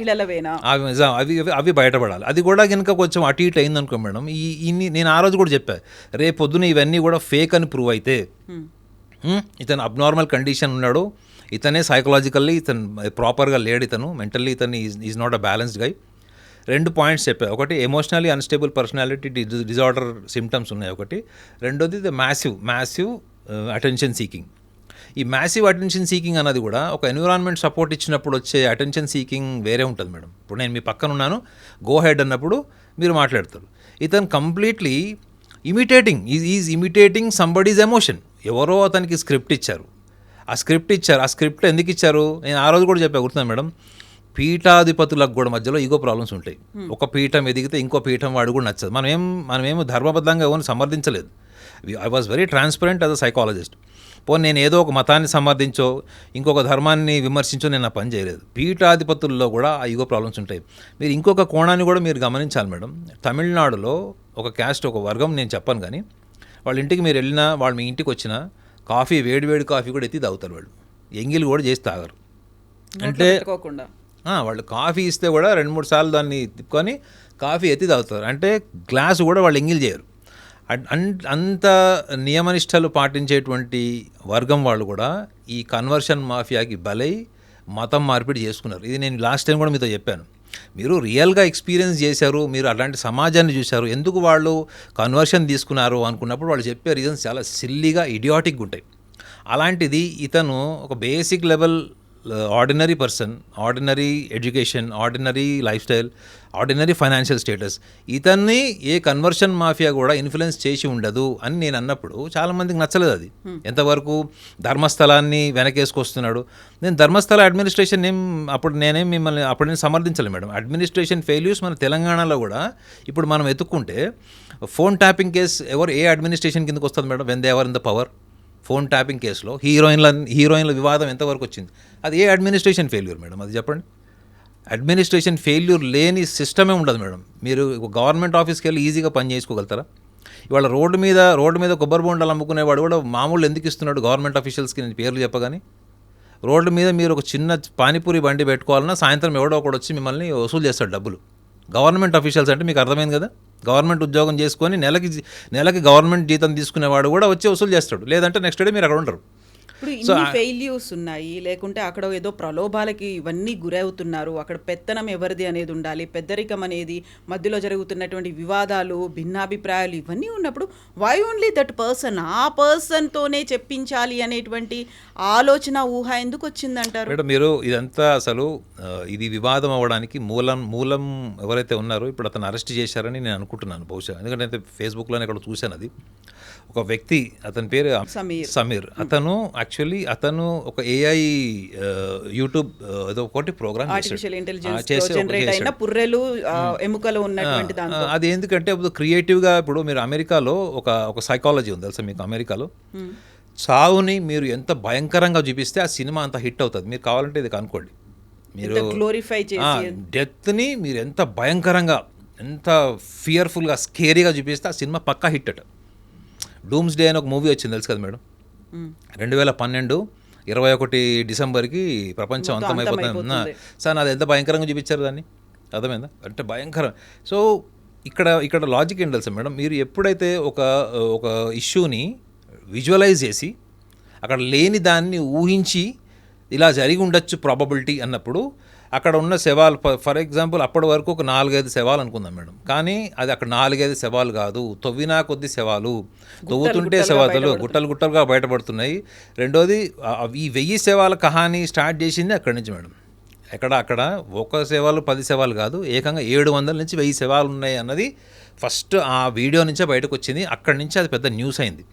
అవి బయటపడాలి. అది కూడా కనుక కొంచెం అటు ఇటు అయిందనుకో మేడం, నేను ఆ రోజు కూడా చెప్పాను, రేపు పొద్దున ఇవన్నీ కూడా ఫేక్ అని ప్రూవ్ అయితే ఇతను అబ్నార్మల్ కండిషన్ ఉన్నాడు, ఇతనే సైకలాజికల్లీ ఇతను ప్రాపర్గా లేడు, ఇతను మెంటల్లీ ఇతను is not a balanced guy. 2 points చెప్పాయి. ఒకటి emotionally unstable personality disorder symptoms ఉన్నాయి ఒకటి. రెండోది ద మ్యాసివ్ అటెన్షన్ సీకింగ్. ఈ మ్యాసివ్ అటెన్షన్ సీకింగ్ అన్నది కూడా ఒక ఎన్విరాన్మెంట్ సపోర్ట్ ఇచ్చినప్పుడు వచ్చే అటెన్షన్ సీకింగ్ వేరే ఉంటుంది మేడం. ఇప్పుడు నేను మీ పక్కన ఉన్నాను, గో హెడ్ అన్నప్పుడు మీరు మాట్లాడతారు. ఇతను completely is imitating somebody's emotion. ఎవరో అతనికి స్క్రిప్ట్ ఇచ్చారు. ఆ స్క్రిప్ట్ ఎందుకు ఇచ్చారు? నేను ఆ రోజు కూడా చెప్పా, గుర్తున్నాను మేడం. పీఠాధిపతులకు కూడా మధ్యలో ఈగో ప్రాబ్లమ్స్ ఉంటాయి. ఒక పీఠం ఎదిగితే ఇంకో పీఠం వాడు కూడా నచ్చదు. మనమేమో ధర్మబద్ధంగా ఎవరిని సమర్థించలేదు. I was very transparent as a psychologist. పోనీ నేను ఏదో ఒక మతాన్ని సమర్థించో ఇంకొక ధర్మాన్ని విమర్శించో నేను నా పని చేయలేదు. పీఠాధిపతుల్లో కూడా ఆ ఈగో ప్రాబ్లమ్స్ ఉంటాయి. మీరు ఇంకొక కోణాన్ని కూడా మీరు గమనించాలి మేడం. తమిళనాడులో ఒక క్యాస్ట్, ఒక వర్గం, నేను చెప్పను కానీ, వాళ్ళ ఇంటికి మీరు వెళ్ళినా, వాళ్ళు మీ ఇంటికి వచ్చినా కాఫీ, వేడి కాఫీ కూడా ఎత్తి తాగుతారు వాళ్ళు. ఎంగిల్ కూడా చేసి తాగరు. అంటే వాళ్ళు కాఫీ ఇస్తే కూడా 2-3 సార్లు దాన్ని తిప్పుకొని కాఫీ ఎత్తి తాగుతారు. అంటే గ్లాసు కూడా వాళ్ళు ఎంగిల్ చేయరు. అంత నియమనిష్టలు పాటించేటువంటి వర్గం వాళ్ళు కూడా ఈ కన్వర్షన్ మాఫియాకి బలై మతం మార్పిడి చేసుకున్నారు. ఇది నేను లాస్ట్ టైం కూడా మీతో చెప్పాను. మీరు రియల్గా ఎక్స్పీరియన్స్ చేశారు, మీరు అలాంటి సమాజాన్ని చూశారు, ఎందుకు వాళ్ళు కన్వర్షన్ తీసుకున్నారు అనుకున్నప్పుడు వాళ్ళు చెప్పే రీజన్స్ చాలా సిల్లీగా, ఇడియాటిక్గా ఉంటాయి. అలాంటిది ఇతను ఒక basic level ordinary person, ordinary education, ordinary life style, ordinary financial status, ఇతన్ని ఏ కన్వర్షన్ మాఫియా కూడా ఇన్ఫ్లుయెన్స్ చేసి ఉండదు అని నేను అన్నప్పుడు చాలామందికి నచ్చలేదు అది. ఎంతవరకు ధర్మస్థలాన్ని వెనకేసుకొస్తున్నాడు. నేను ధర్మస్థల అడ్మినిస్ట్రేషన్ నేను సమర్థించలేదు మేడం. అడ్మినిస్ట్రేషన్ ఫెయిల్యూర్స్ మన తెలంగాణలో కూడా ఇప్పుడు మనం ఎత్తుక్కుంటే ఫోన్ ట్యాపింగ్ కేసు ఏ అడ్మినిస్ట్రేషన్ కిందకి వస్తుంది madam? When they ever in the power. Phone tapping కేసులో హీరోయిన్ల వివాదం ఎంతవరకు వచ్చింది? అది ఏ అడ్మినిస్ట్రేషన్ ఫెయిల్యూర్ మేడం? అది చెప్పండి. అడ్మినిస్ట్రేషన్ ఫెయిల్యూర్ లేని సిస్టమే ఉండదు మేడం. మీరు గవర్నమెంట్ ఆఫీస్కి వెళ్ళి ఈజీగా పని చేసుకోగలుగుతారా? ఇవాళ రోడ్డు మీద కొబ్బరి బొండాలు అమ్ముకునేవాడు కూడా మామూలు ఎందుకు ఇస్తున్నాడు గవర్నమెంట్ అఫీషియల్స్కి? నేను పేర్లు చెప్పగానే, రోడ్డు మీద మీరు ఒక చిన్న పానీపూరి బండి పెట్టుకోవాలన్నా సాయంత్రం ఎవడో ఒకడు వచ్చి మిమ్మల్ని వసూలు చేస్తాడు డబ్బులు. గవర్నమెంట్ అఫీషియల్స్ అంటే మీకు అర్థమైంది కదా. గవర్నమెంట్ ఉద్యోగం చేసుకొని నెలకి గవర్నమెంట్ జీతం తీసుకునేవాడు కూడా వచ్చి వసూలు చేస్తాడు. లేదంటే నెక్స్ట్ డే మీరు అక్కడ ఉండరు. ఇప్పుడు ఇన్ని ఫెయిల్యూర్స్ ఉన్నాయి, లేకుంటే అక్కడ ఏదో ప్రలోభాలకి ఇవన్నీ గురవుతున్నారు. అక్కడ పెత్తనం ఎవరిది అనేది ఉండాలి, పెద్దరికం అనేది, మధ్యలో జరుగుతున్నటువంటి వివాదాలు, భిన్నాభిప్రాయాలు ఇవన్నీ ఉన్నప్పుడు వై ఓన్లీ దట్ పర్సన్, ఆ పర్సన్తోనే చెప్పించాలి అనేటువంటి ఆలోచన, ఊహ ఎందుకు వచ్చిందంటారు? మేడం, మీరు ఇదంతా అసలు ఇది వివాదం అవ్వడానికి మూలం ఎవరైతే ఉన్నారో ఇప్పుడు అతను అరెస్ట్ చేశారని నేను అనుకుంటున్నాను బహుశా. ఎందుకంటే ఫేస్బుక్లోనే ఇక్కడ చూశాను. అది ఒక వ్యక్తి, అతని పేరు సమీర్. అతను ఒక ఏఐ యూట్యూబ్ ఏదో ఒకటి ప్రోగ్రామ్ అది ఎందుకంటే క్రియేటివ్గా. ఇప్పుడు మీరు అమెరికాలో ఒక సైకాలజీ ఉంది తెలుసా మీకు? అమెరికాలో చావుని మీరు ఎంత భయంకరంగా చూపిస్తే ఆ సినిమా అంత హిట్ అవుతుంది. మీరు కావాలంటే ఇది కనుక్కోండి. మీరు గ్లోరిఫై చేసి డెత్ని మీరు ఎంత భయంకరంగా, ఎంత ఫియర్ఫుల్గా, స్కేరీగా చూపిస్తే ఆ సినిమా పక్కా హిట్ అట. డూమ్స్ డే అని ఒక మూవీ వచ్చింది తెలుసు కదా మేడం? 2012 21 డిసెంబర్కి ప్రపంచం అంతమైపోతుంది. సార్ అది ఎంత భయంకరంగా చూపించారు దాన్ని, అర్థమైందా? అంటే భయంకరం. సో ఇక్కడ లాజిక్ ఏంటి తెలుసా మేడం? మీరు ఎప్పుడైతే ఒక ఇష్యూని విజువలైజ్ చేసి అక్కడ లేని దాన్ని ఊహించి ఇలా జరిగి ఉండొచ్చు ప్రాబబిలిటీ అన్నప్పుడు, అక్కడ ఉన్న శవాలు ఫర్ ఎగ్జాంపుల్ అప్పటి వరకు ఒక 4-5 శవాలు అనుకుందాం మేడం. కానీ అది అక్కడ 4-5 శవాలు కాదు, తవ్వినా కొద్ది శవాలు, తవ్వుతుంటే శవాలు గుట్టలుగా బయటపడుతున్నాయి. రెండోది, ఈ 1000 శవాల కహానీ స్టార్ట్ చేసింది అక్కడి నుంచి మేడం. అక్కడ ఒక శవాలు 10 శవాలు కాదు, ఏకంగా 700 నుంచి 1000 శవాలు ఉన్నాయి అన్నది ఫస్ట్ ఆ వీడియో నుంచే బయటకు వచ్చింది. అక్కడి నుంచి అది పెద్ద న్యూస్ అయింది.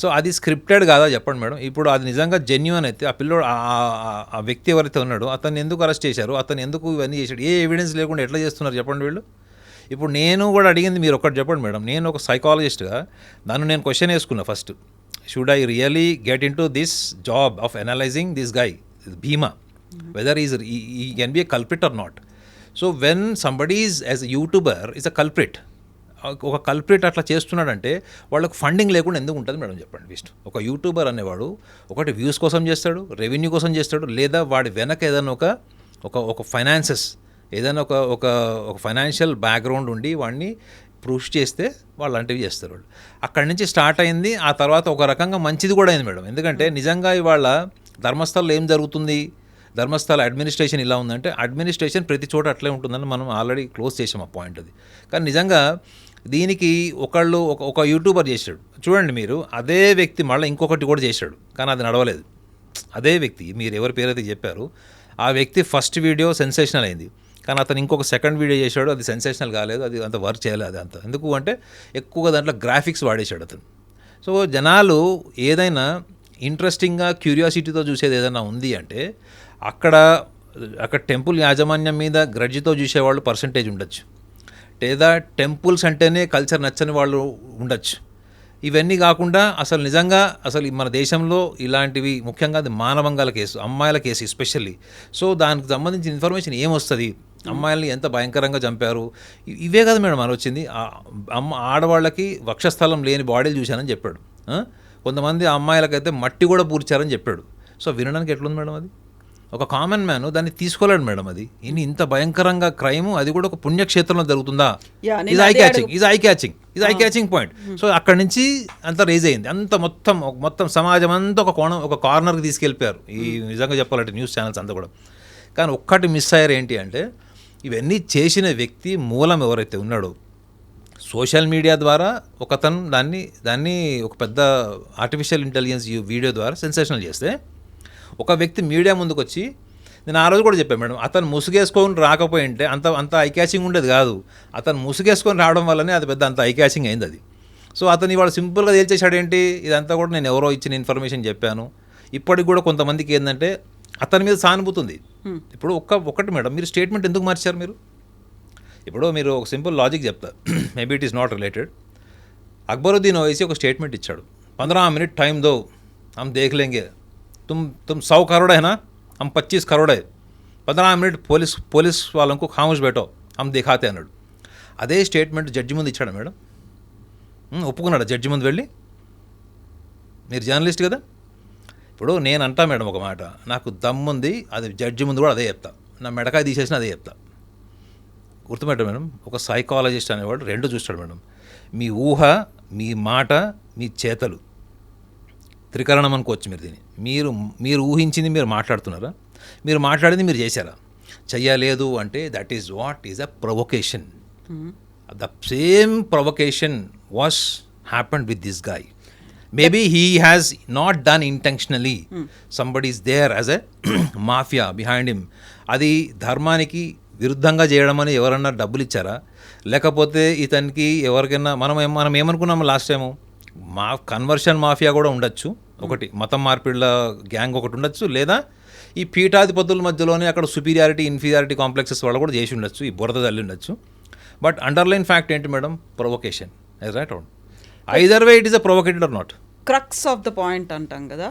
సో అది స్క్రిప్టెడ్ కాదా చెప్పండి మేడం? ఇప్పుడు అది నిజంగా జెన్యూన్ అయితే ఆ పిల్లోడు, ఆ వ్యక్తి ఎవరైతే ఉన్నాడో అతన్ని ఎందుకు అరెస్ట్ చేశారు, అతను ఎందుకు ఇవన్నీ చేశాడు, ఏ ఎవిడెన్స్ లేకుండా ఎట్లా చేస్తున్నారు చెప్పండి వీళ్ళు? ఇప్పుడు నేను కూడా అడిగింది మీరు ఒకటి చెప్పండి మేడం. నేను ఒక సైకాలజిస్ట్గా నేను క్వశ్చన్ వేసుకున్నా first. Should I really get in to this job of analyzing this guy Bhima, whether he can be a culprit or not? So when somebody is as a YouTuber is a culprit, ఒక culprit అట్లా చేస్తున్నాడంటే వాళ్ళకు funding లేకుండా ఎందుకు ఉంటుంది madam చెప్పండి? Waste. ఒక YouTuber అనేవాడు ఒకటి వ్యూస్ కోసం చేస్తాడు, రెవెన్యూ కోసం చేస్తాడు, లేదా వాడి వెనక ఏదైనా ఒక ఫైనాన్సెస్, ఏదైనా ఒక ఫైనాన్షియల్ బ్యాక్గ్రౌండ్ ఉండి వాడిని పుష్ చేస్తే వాళ్ళు లాంటివి చేస్తారు వాళ్ళు. అక్కడి నుంచి స్టార్ట్ అయింది. ఆ తర్వాత ఒక రకంగా మంచిది కూడా అయింది మేడం. ఎందుకంటే నిజంగా ఇవాళ ధర్మస్థలంలో ఏం జరుగుతుంది, ధర్మస్థల అడ్మినిస్ట్రేషన్ ఇలా ఉందంటే అడ్మినిస్ట్రేషన్ ప్రతి చోట అట్లే ఉంటుందని మనం ఆల్రెడీ క్లోజ్ చేసాం ఆ పాయింట్. అది కానీ నిజంగా దీనికి ఒక యూట్యూబర్ చేశాడు చూడండి మీరు, అదే వ్యక్తి మళ్ళీ ఇంకొకటి కూడా చేశాడు కానీ అది నడవలేదు. అదే వ్యక్తి, మీరు ఎవరి పేరైతే చెప్పారు ఆ వ్యక్తి ఫస్ట్ వీడియో సెన్సేషనల్ అయింది, కానీ అతను ఇంకొక సెకండ్ వీడియో చేశాడు, అది సెన్సేషనల్ కాలేదు, అది అంత వర్క్ చేయలేదు. అది అంత ఎందుకు అంటే ఎక్కువగా దాంట్లో గ్రాఫిక్స్ వాడేశాడు అతను. సో జనాలు ఏదైనా ఇంట్రెస్టింగ్గా క్యూరియాసిటీతో చూసేది ఏదైనా ఉంది అంటే అక్కడ అక్కడ టెంపుల్ యాజమాన్యం మీద గ్రడ్జితో చూసేవాళ్ళు పర్సంటేజ్ ఉండొచ్చు, లేదా టెంపుల్స్ అంటేనే కల్చర్ నచ్చని వాళ్ళు ఉండొచ్చు. ఇవన్నీ కాకుండా అసలు నిజంగా అసలు మన దేశంలో ఇలాంటివి ముఖ్యంగా అది మానవంగాల కేసు, అమ్మాయిల కేసు ఎస్పెషల్లీ. సో దానికి సంబంధించిన ఇన్ఫర్మేషన్ ఏమొస్తుంది, అమ్మాయిల్ని ఎంత భయంకరంగా చంపారు, ఇవే కదా మేడం అని వచ్చింది. ఆడవాళ్ళకి వక్షస్థలం లేని బాడీలు చూశానని చెప్పాడు. కొంతమంది అమ్మాయిలకైతే మట్టి కూడా పూడ్చారని చెప్పాడు. సో వినడానికి ఎట్లుంది మేడం అది? ఒక కామన్ మ్యాన్ దాన్ని తీసుకోలేడు మేడం. అది ఇంత భయంకరంగా క్రైమ్, అది కూడా ఒక పుణ్యక్షేత్రంలో జరుగుతుందా? Is I catching point. So అక్కడి నుంచి అంత రేజ్ అయింది, అంత మొత్తం సమాజం అంతా ఒక కార్నర్కి తీసుకెళ్ళిపోయారు ఈ నిజంగా చెప్పాలంటే న్యూస్ ఛానల్స్ అంతా కూడా. కానీ ఒక్కటి మిస్ అయ్యారు, ఏంటి అంటే ఇవన్నీ చేసిన వ్యక్తి మూలం ఎవరైతే ఉన్నాడో సోషల్ మీడియా ద్వారా ఒకతను దాన్ని ఒక పెద్ద ఆర్టిఫిషియల్ ఇంటెలిజెన్స్ వీడియో ద్వారా సెన్సేషనల్ చేస్తే ఒక వ్యక్తి మీడియా ముందుకు వచ్చి, నేను ఆ రోజు కూడా చెప్పాను మేడం, అతను ముసుగేసుకొని రాకపోయింటే అంత ఐ క్యాచింగ్ ఉండేది కాదు. అతను ముసుగేసుకొని రావడం వల్లనే అది పెద్ద అంత ఐ క్యాచింగ్ అయింది అది. సో అతను ఇవాళ సింపుల్గా తేల్చేశాడు ఏంటి, ఇదంతా కూడా నేను ఎవరో ఇచ్చిన ఇన్ఫర్మేషన్ చెప్పాను. ఇప్పటికి కూడా కొంతమందికి ఏంటంటే అతని మీద సానుభూతి ఉంది. ఇప్పుడు ఒకటి మేడం, మీరు స్టేట్మెంట్ ఎందుకు మార్చారు మీరు? ఇప్పుడు మీరు ఒక సింపుల్ లాజిక్ చెప్తా, maybe it is not related. Akbaruddin Owaisi ఒక స్టేట్మెంట్ ఇచ్చాడు, 15 मिनट టైం దో హమ్ దేఖ్ లేంగే, तुम 100 करोड़ है ना, हम 25 करोड़ है, 15 मिनट పోలీస్ వాళ్ళకు ఖామోష్ బెటో హమ్ దిఖాతే అన్నాడు. అదే స్టేట్మెంట్ జడ్జి ముందు ఇచ్చాడు మేడం, ఒప్పుకున్నాడు జడ్జి ముందు వెళ్ళి. మీరు జర్నలిస్ట్ కదా, ఇప్పుడు నేను అంటా మేడం ఒక మాట, నాకు దమ్ముంది, అది జడ్జి ముందు కూడా అదే చెప్తా, నా మెడకాయ తీసేసిన అదే చెప్తా. గుర్తుపెట్టాడు మేడం, ఒక సైకాలజిస్ట్ అనేవాడు రెండు చూస్తాడు మేడం, మీ ఊహ, మీ మాట, మీ చేతలు, త్రికరణం అనుకోవచ్చు మీరు దీన్ని. మీరు ఊహించింది మీరు మాట్లాడుతున్నారా, మీరు మాట్లాడింది మీరు చేశారా? చెయ్యలేదు అంటే that is what is a provocation. The same provocation was happened with this guy. Maybe he has not done intentionally. Somebody is there as a mafia behind him. అది ధర్మానికి విరుద్ధంగా చేయడం అని ఎవరన్నా డబ్బులు ఇచ్చారా, లేకపోతే ఇతనికి ఎవరికైనా మనం ఏమనుకున్నాము లాస్ట్ టైము, కన్వర్షన్ మాఫియా కూడా ఉండొచ్చు, ఒకటి మతం మార్పిళ్ళ గ్యాంగ్ ఒకటి ఉండొచ్చు, లేదా ఈ పీఠాధిపతుల మధ్యలోనే అక్కడ సుపీరియారిటీ ఇన్ఫీరియారిటీ కాంప్లెక్సెస్ వాళ్ళు కూడా చేసి ఉండొచ్చు, ఈ బురద తల్లి ఉండొచ్చు. బట్ అండర్లైన్ ఫ్యాక్ట్ ఏంటి మేడం, ప్రొవొకేషన్. రైట్ అవును, either way it is a provocated or not. Crux of the point అంటాం కదా,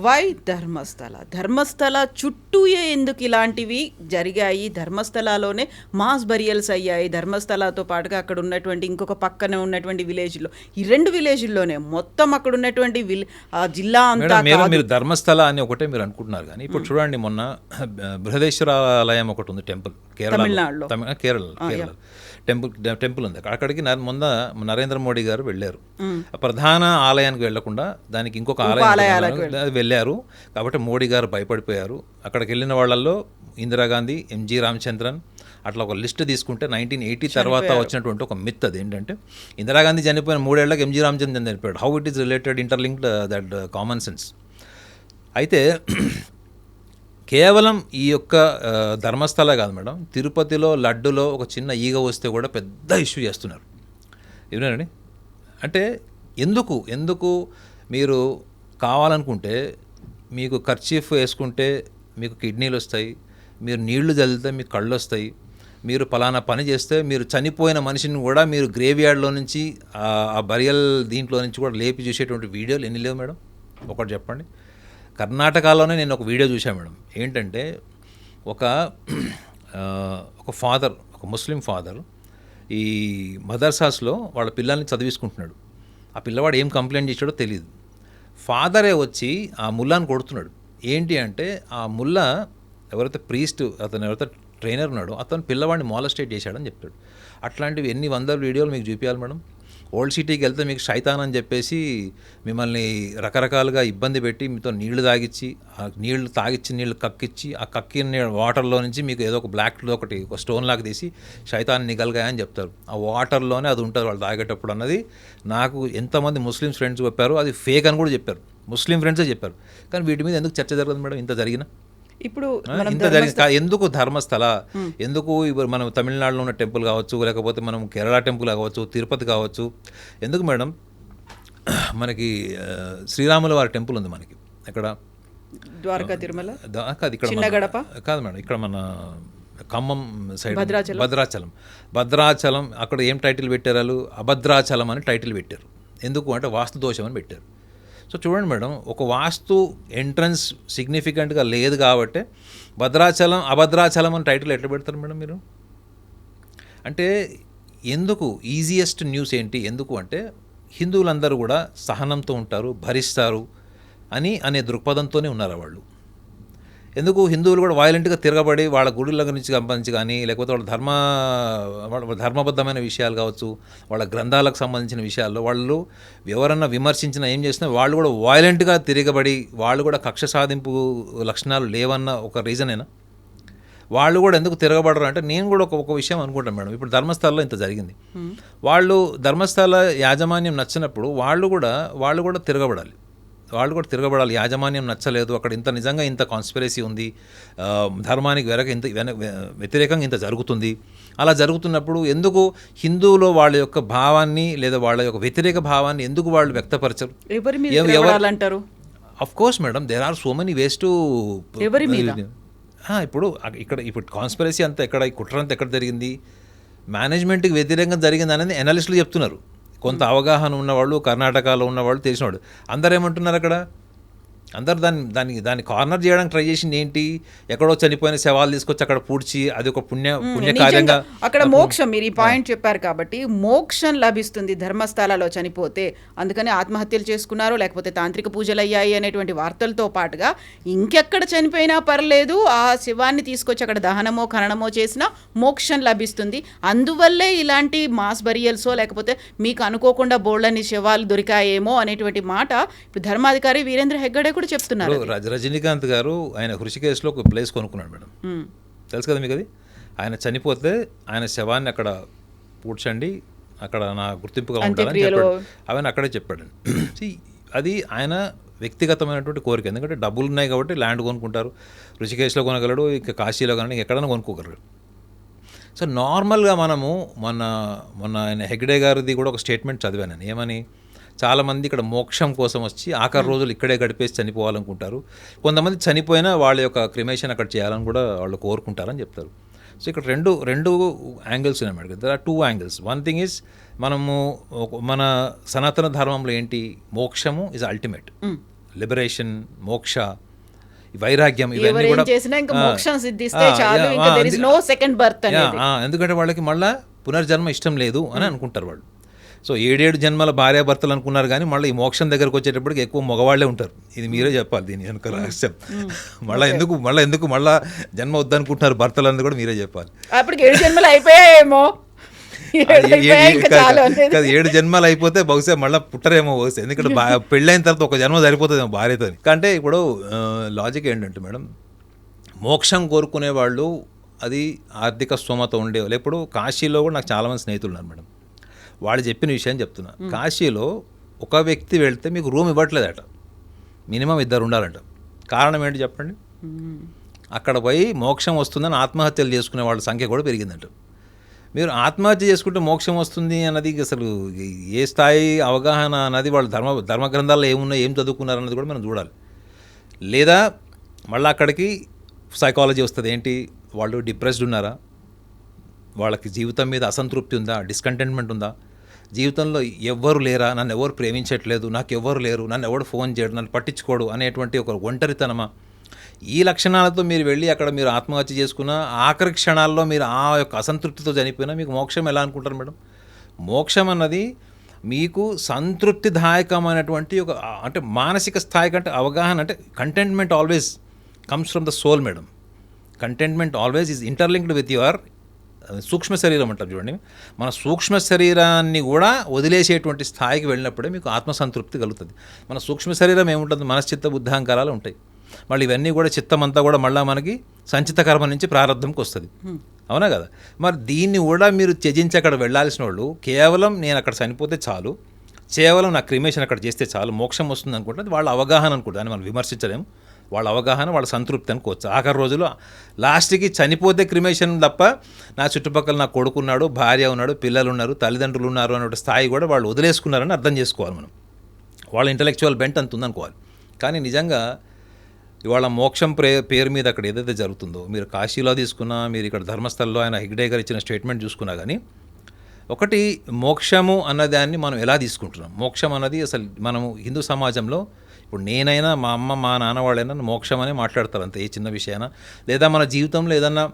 వై ధర్మస్థల చుట్టూయే ఎందుకు ఇలాంటివి జరిగాయి, ధర్మస్థలలోనే మాస్ బరియల్స్ అయ్యాయి, ధర్మస్థలతో పాటుగా అక్కడ ఉన్నటువంటి ఇంకొక పక్కనే ఉన్నటువంటి విలేజ్లో, ఈ 2 విలేజ్ల్లోనే మొత్తం అక్కడ ఉన్నటువంటి జిల్లా అంతా. మీరు ధర్మస్థల అని ఒకటే మీరు అనుకుంటున్నారు, కానీ ఇప్పుడు చూడండి, మొన్న బృహదేశ్వర ఆలయం ఒకటి ఉంది టెంపుల్ తమిళనాడులో, కేరళ టెంపుల్ ఉంది. అక్కడికి మొన్న నరేంద్ర మోడీ గారు వెళ్ళారు. ప్రధాన ఆలయానికి వెళ్లకుండా దానికి ఇంకొక ఆలయం వెళ్ళారు. కాబట్టి మోడీ గారు భయపడిపోయారు. అక్కడికి వెళ్ళిన వాళ్ళల్లో ఇందిరాగాంధీ, ఎంజి రామచంద్రన్, అట్లా ఒక లిస్ట్ తీసుకుంటే 1980 తర్వాత వచ్చినటువంటి ఒక మిత్ అది ఏంటంటే, ఇందిరాగాంధీ చనిపోయిన 3 ఏళ్లకు ఎంజి రామచంద్రన్ చనిపోయాడు. How it is related, interlinked, that common sense. అయితే కేవలం ఈ యొక్క ధర్మస్థల కాదు మేడం, తిరుపతిలో లడ్డులో ఒక చిన్న ఈగ వస్తే కూడా పెద్ద ఇష్యూ చేస్తున్నారు. ఏమేనండి అంటే ఎందుకు మీరు కావాలనుకుంటే మీకు కర్చీఫ్ వేసుకుంటే మీకు కిడ్నీలు వస్తాయి, మీరు నీళ్లు చల్లితే మీకు కళ్ళు వస్తాయి, మీరు పలానా పని చేస్తే మీరు చనిపోయిన మనిషిని కూడా మీరు గ్రేవ్యార్డ్లో నుంచి ఆ బరియల్ దీంట్లో నుంచి కూడా లేపి చూసేటువంటి వీడియోలు ఎన్ని లేవు మేడం? ఒకటి చెప్పండి. కర్ణాటకలోనే నేను ఒక వీడియో చూశాను మేడం. ఏంటంటే ఒక ఫాదర్, ఒక ముస్లిం ఫాదర్ ఈ మదర్సాస్లో వాళ్ళ పిల్లల్ని చదివించుకుంటున్నాడు. ఆ పిల్లవాడు ఏం కంప్లైంట్ చేశాడో తెలియదు. ఫాదరే వచ్చి ఆ ముల్లాని కొడుతున్నాడు. ఏంటి అంటే ఆ ముల్లా ఎవరైతే ప్రీస్ట్, అతను ఎవరైతే ట్రైనర్ ఉన్నాడో అతను పిల్లవాడిని మాలస్టేట్ చేశాడని చెప్తాడు. అట్లాంటివి ఎన్ని వందల వీడియోలు మీకు చూపించాలి మేడం? ఓల్డ్ సిటీకి వెళ్తే మీకు శైతాన్ అని చెప్పేసి మిమ్మల్ని రకరకాలుగా ఇబ్బంది పెట్టి మీతో నీళ్లు తాగిచ్చి, ఆ నీళ్లు కక్కిచ్చి, ఆ కక్కిన వాటర్లో నుంచి మీకు ఏదో ఒక బ్లాక్లో ఒక స్టోన్ లాగా తీసి శైతాన్ నిగల్గా అని చెప్తారు. ఆ వాటర్లోనే అది ఉంటుంది వాళ్ళు తాగేటప్పుడు అన్నది నాకు ఎంతమంది ముస్లిమ్స్ ఫ్రెండ్స్ చెప్పారు. అది ఫేక్ అని కూడా చెప్పారు, ముస్లిం ఫ్రెండ్సే చెప్పారు. కానీ వీటి మీద ఎందుకు చర్చ జరగదు మేడం? ఇంత జరిగిన ఇప్పుడు ఎందుకు ధర్మస్థల, ఎందుకు ఇప్పుడు మనం తమిళనాడులో ఉన్న టెంపుల్ కావచ్చు, లేకపోతే మనం కేరళ టెంపుల్ కావచ్చు, తిరుపతి కావచ్చు, ఎందుకు మేడం మనకి శ్రీరాముల వారి టెంపుల్ ఉంది మనకి ఎక్కడ ద్వారకా తిరుమల కాదు ఇక్కడ చిన్న గడప కాదు మేడం, ఇక్కడ మన ఖమ్మం సైడ్ భద్రాచలం. భద్రాచలం అక్కడ ఏం టైటిల్ పెట్టారు వాళ్ళు? అభద్రాచలం అని టైటిల్ పెట్టారు. ఎందుకు అంటే వాస్తు దోషం అని పెట్టారు. సో చూడండి మేడం, ఒక వాస్తు ఎంట్రన్స్ సిగ్నిఫికెంట్గా లేదు కాబట్టి భద్రాచలం అభద్రాచలం అని టైటిల్ ఎట్లా పెడతారు మేడం మీరు? అంటే ఎందుకు ఈజియెస్ట్ న్యూస్ ఏంటి? ఎందుకు అంటే హిందువులందరూ కూడా సహనంతో ఉంటారు, భరిస్తారు అనే దృక్పథంతోనే ఉన్నారు వాళ్ళు. ఎందుకు హిందువులు కూడా వైలెంట్గా తిరగబడి వాళ్ళ గుడుల గురించి సంబంధించి కానీ, లేకపోతే వాళ్ళ ధర్మబద్ధమైన విషయాలు కావచ్చు, వాళ్ళ గ్రంథాలకు సంబంధించిన విషయాల్లో వాళ్ళు ఎవరన్నా విమర్శించినా ఏం చేసినా వాళ్ళు కూడా వైలెంట్గా తిరగబడి వాళ్ళు కూడా కక్ష సాధింపు లక్షణాలు లేవన్న ఒక రీజనేనా? వాళ్ళు కూడా ఎందుకు తిరగబడరు అంటే నేను కూడా ఒక విషయం అనుకుంటాను మేడం. ఇప్పుడు ధర్మస్థలంలో ఇంత జరిగింది, వాళ్ళు ధర్మస్థల యాజమాన్యం నచ్చినప్పుడు వాళ్ళు కూడా తిరగబడాలి. యాజమాన్యం నచ్చలేదు, అక్కడ నిజంగా ఇంత కాన్స్పిరసీ ఉంది, ధర్మానికి వ్యతిరేకంగా ఇంత జరుగుతుంది. అలా జరుగుతున్నప్పుడు ఎందుకు హిందువులో వాళ్ళ యొక్క భావాన్ని లేదా వాళ్ళ యొక్క వ్యతిరేక భావాన్ని ఎందుకు వాళ్ళు వ్యక్తపరచరు? అంటారు. Of course madam, there are so many ways to. ఇప్పుడు కాన్స్పిరసీ అంతా ఎక్కడ, ఈ కుట్ర అంతా ఎక్కడ జరిగింది? మేనేజ్మెంట్కి వ్యతిరేకంగా జరిగింది అనేది అనలిస్టులు చెప్తున్నారు. కొంత అవగాహన ఉన్నవాళ్ళు, కర్ణాటకలో ఉన్నవాళ్ళు, తెలిసినవాళ్ళు అందరూ ఏమంటున్నారు అక్కడ? అందరు దాన్ని కార్నర్ చేయడానికి ట్రై చేసింది ఏంటి? ఎక్కడో చనిపోయిన శవాలు తీసుకొచ్చి అక్కడ పూడ్చి అది ఒక పుణ్యకార్యంగా అక్కడ మోక్షం. మీరు ఈ పాయింట్ చెప్పారు కాబట్టి మోక్షం లభిస్తుంది ధర్మస్థలాల్లో చనిపోతే, అందుకని ఆత్మహత్యలు చేసుకున్నారు, లేకపోతే తాంత్రిక పూజలు అయ్యాయి అనేటువంటి వార్తలతో పాటుగా ఇంకెక్కడ చనిపోయినా పర్లేదు, ఆ శివాన్ని తీసుకొచ్చి అక్కడ దహనమో ఖననమో చేసినా మోక్షం లభిస్తుంది. అందువల్లే ఇలాంటి మాస్ బరియల్సో లేకపోతే మీకు అనుకోకుండా బోళ్ళని శవాలు దొరికాయేమో అనేటువంటి మాట ఇప్పుడు ధర్మాధికారి వీరేంద్ర హెగ్గడే చెప్తున్నారు. రజనీకాంత్ గారు ఆయన హృషికేశ్లో ఒక ప్లేస్ కొనుక్కున్నాడు మేడం, తెలుసు కదా మీకు అది. ఆయన చనిపోతే ఆయన శవాన్ని అక్కడ పూడ్చండి, అక్కడ నా గుర్తింపుగా ఉండాలని చెప్పాడు. అవన్నీ అక్కడే చెప్పాడు. అది ఆయన వ్యక్తిగతమైనటువంటి కోరిక. ఎందుకంటే డబ్బులు ఉన్నాయి కాబట్టి ల్యాండ్ కొనుక్కుంటారు. హృషికేశ్లో కొనగలడు, ఇంకా కాశీలో కానీ ఎక్కడైనా కొనుక్కోగలడు. సో నార్మల్గా మనము మొన్న ఆయన హెగ్డే గారిది కూడా ఒక స్టేట్మెంట్ చదివాను నేను. ఏమని? చాలామంది ఇక్కడ మోక్షం కోసం వచ్చి ఆఖరి రోజులు ఇక్కడే గడిపేసి చనిపోవాలనుకుంటారు. కొంతమంది చనిపోయినా వాళ్ళ యొక్క క్రిమేషన్ అక్కడ చేయాలని కూడా వాళ్ళు కోరుకుంటారని చెప్తారు. సో ఇక్కడ రెండు యాంగిల్స్ ఉన్నాయి madam. There are 2 angles. One thing is మన సనాతన ధర్మంలో ఏంటి? మోక్షము ఇస్ అల్టిమేట్, లిబరేషన్, మోక్ష, వైరాగ్యం, ఇవన్నీ కూడా ఎందుకంటే వాళ్ళకి మళ్ళీ పునర్జన్మ ఇష్టం లేదు అని అనుకుంటారు వాళ్ళు. సో 7 జన్మల భార్యాభర్తలు అనుకున్నారు కానీ మళ్ళీ ఈ మోక్షం దగ్గరకు వచ్చేటప్పటికి ఎక్కువ మగవాళ్లే ఉంటారు. ఇది మీరే చెప్పాలి దీని వెనుక రహస్యం. మళ్ళీ జన్మ వద్దనుకుంటున్నారు భర్తలందరూ కూడా మీరే చెప్పాలి. అప్పటికి 7 జన్మలు అయిపోయాయేమో. 7 జన్మలు అయిపోతే బహుశా మళ్ళీ పుట్టరేమో బహుశా. ఎందుకంటే పెళ్ళైన తర్వాత ఒక జన్మ సరిపోతుంది భార్యతో. అంటే ఇప్పుడు లాజిక్ ఏంటంటే మేడం, మోక్షం కోరుకునే వాళ్ళు అది ఆర్థిక స్తోమత ఉండేవాళ్ళు. ఇప్పుడు కాశీలో కూడా నాకు చాలామంది స్నేహితులు ఉన్నారు మేడం. వాళ్ళు చెప్పిన విషయం చెప్తున్నా. కాశీలో ఒక వ్యక్తి వెళ్తే మీకు రూమ్ ఇవ్వట్లేదట, మినిమం 2 ఉండాలంట. కారణం ఏంటి చెప్పండి? అక్కడ పోయి మోక్షం వస్తుందని ఆత్మహత్యలు చేసుకునే వాళ్ళ సంఖ్య కూడా పెరిగిందంట. మీరు ఆత్మహత్య చేసుకుంటే మోక్షం వస్తుంది అన్నది అసలు ఏ స్థాయి అవగాహన అన్నది వాళ్ళు ధర్మ గ్రంథాల్లో ఏమున్నాయి, ఏం చదువుకున్నారు అన్నది కూడా మనం చూడాలి. లేదా మళ్ళీ అక్కడికి సైకాలజీ వస్తుంది. ఏంటి? వాళ్ళు డిప్రెస్డ్ ఉన్నారా, వాళ్ళకి జీవితం మీద అసంతృప్తి ఉందా, డిస్కంటెంట్మెంట్ ఉందా, జీవితంలో ఎవ్వరు లేరా, నన్ను ఎవరు ప్రేమించట్లేదు, నాకు ఎవ్వరు లేరు, నన్ను ఎవరు ఫోన్ చేయడు, నన్ను పట్టించుకోడు అనేటువంటి ఒక ఒంటరితనమా, ఈ లక్షణాలతో మీరు వెళ్ళి అక్కడ మీరు ఆత్మహత్య చేసుకున్న ఆఖరి క్షణాల్లో మీరు ఆ యొక్క అసంతృప్తితో చనిపోయినా మీకు మోక్షం ఎలా అనుకుంటారు మేడం? మోక్షం అన్నది మీకు సంతృప్తిదాయకమైనటువంటి ఒక అంటే మానసిక స్థాయి కంటే అవగాహన, అంటే contentment always comes from the soul madam. Contentment always is interlinked with your సూక్ష్మ శరీరం అంటారు చూడండి. మన సూక్ష్మ శరీరాన్ని కూడా వదిలేసేటువంటి స్థాయికి వెళ్ళినప్పుడే మీకు ఆత్మసంతృప్తి కలుగుతుంది. మన సూక్ష్మ శరీరం ఏముంటుంది? మనశ్చిత్త బుద్ధాంకారాలు ఉంటాయి. మళ్ళీ ఇవన్నీ కూడా చిత్తం అంతా కూడా మళ్ళీ మనకి సంచిత కర్మ నుంచి ప్రారంభంకి వస్తుంది. అవునా కదా? మరి దీన్ని కూడా మీరు త్యజించి అక్కడ వెళ్ళాల్సిన వాళ్ళు కేవలం నేను అక్కడ చనిపోతే చాలు, కేవలం నా క్రిమేషన్ అక్కడ చేస్తే చాలు మోక్షం వస్తుంది అనుకుంటే వాళ్ళ అవగాహన అనుకుంటుంది. దాన్ని మనం విమర్శించలేము. వాళ్ళ అవగాహన, వాళ్ళ సంతృప్తి అనుకోవచ్చు. ఆఖరి రోజులు లాస్ట్కి చనిపోతే క్రిమేషన్ తప్ప నా చుట్టుపక్కల నా కొడుకున్నాడు, భార్య ఉన్నాడు, పిల్లలు ఉన్నారు, తల్లిదండ్రులు ఉన్నారు అనే స్థాయి కూడా వాళ్ళు వదిలేసుకున్నారని అర్థం చేసుకోవాలి మనం. వాళ్ళ ఇంటలెక్చువల్ బెంట్ అంత ఉందనుకోవాలి. కానీ నిజంగా ఇవాళ మోక్షం పేరు మీద అక్కడ ఏదైతే జరుగుతుందో, మీరు కాశీలో తీసుకున్నా, మీరు ఇక్కడ ధర్మస్థల్లో ఆయన హెగ్డే గారు ఇచ్చిన స్టేట్మెంట్ చూసుకున్నా కానీ, ఒకటి మోక్షము అన్నదాన్ని మనం ఎలా తీసుకుంటున్నాం. మోక్షం అన్నది అసలు మనము హిందూ సమాజంలో ఇప్పుడు నేనైనా మా అమ్మ మా నాన్న వాళ్ళైనా మోక్షం అనే మాట్లాడతారు అంతే, ఏ చిన్న విషయాన. లేదా మన జీవితంలో ఏదన్నా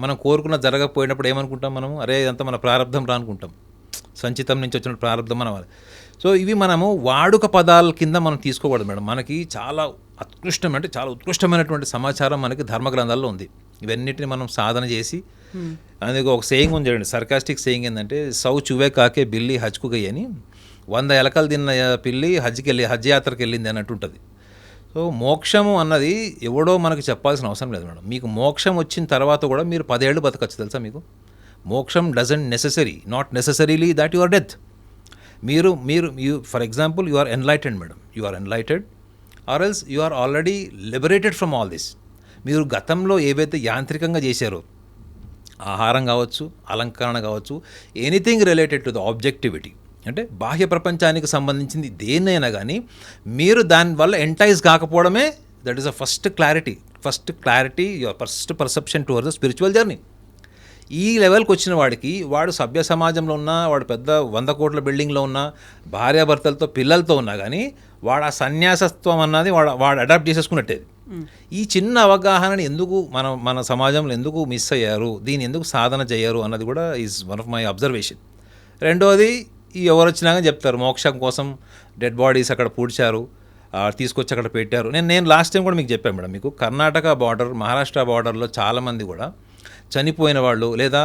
మనం కోరుకున్న జరగకపోయినప్పుడు ఏమనుకుంటాం మనము, అరే ఇదంతా మన ప్రారంధం రా అనుకుంటాం, సంచితం నుంచి వచ్చిన ప్రారంధం మనం. సో ఇవి మనము వాడుక పదాల కింద మనం తీసుకోకూడదు మేడం. మనకి చాలా చాలా ఉత్కృష్టమైనటువంటి సమాచారం మనకి ధర్మ గ్రంథాల్లో ఉంది. ఇవన్నిటిని మనం సాధన చేసి, అందుకే ఒక సేయింగ్ ఉంది చూడండి, సర్కాస్టిక్ సేయింగ్ ఏంటంటే, సౌ చువే కాకే బిల్లి హజ్కు గయ్యి అని, 100 ఎలకలు తిన్న పిల్లి హజ్ యాత్రకు వెళ్ళింది అన్నట్టు ఉంటుంది. సో మోక్షము అన్నది ఎవడో మనకు చెప్పాల్సిన అవసరం లేదు మేడం. మీకు మోక్షం వచ్చిన తర్వాత కూడా మీరు 10 ఏళ్ళు బతకచ్చు తెలుసా మీకు. మోక్షం not necessarily that you are death. మీరు for example you are enlightened madam, you are enlightened or else you are already liberated from all this. మీరు గతంలో ఏవైతే యాంత్రికంగా చేశారో, ఆహారం కావచ్చు, అలంకరణ కావచ్చు, anything related to the objectivity, అంటే బాహ్య ప్రపంచానికి సంబంధించింది దేన్నైనా కానీ మీరు దానివల్ల ఎంటైజ్ కాకపోవడమే, that is a first clarity your first perception towards the spiritual journey. ఈ లెవెల్కి వచ్చిన వాడికి, వాడు సభ్య సమాజంలో ఉన్నా, వాడు పెద్ద 100 కోట్ల బిల్డింగ్లో ఉన్నా, భార్యాభర్తలతో పిల్లలతో ఉన్నా కానీ వాడు ఆ సన్యాసత్వం అన్నది వాడు అడాప్ట్ చేసేసుకున్నట్టేది. ఈ చిన్న అవగాహనని ఎందుకు మన సమాజంలో ఎందుకు మిస్ అయ్యారు, దీన్ని ఎందుకు సాధన చేయరు అన్నది కూడా is one of my observation. రెండోది, ఎవరు వచ్చినా కానీ చెప్తారు మోక్షం కోసం డెడ్ బాడీస్ అక్కడ పూడ్చారు, తీసుకొచ్చి అక్కడ పెట్టారు. నేను లాస్ట్ టైం కూడా మీకు చెప్పాను మేడం, మీకు కర్ణాటక బార్డర్, మహారాష్ట్ర బార్డర్లో చాలామంది కూడా చనిపోయిన వాళ్ళు, లేదా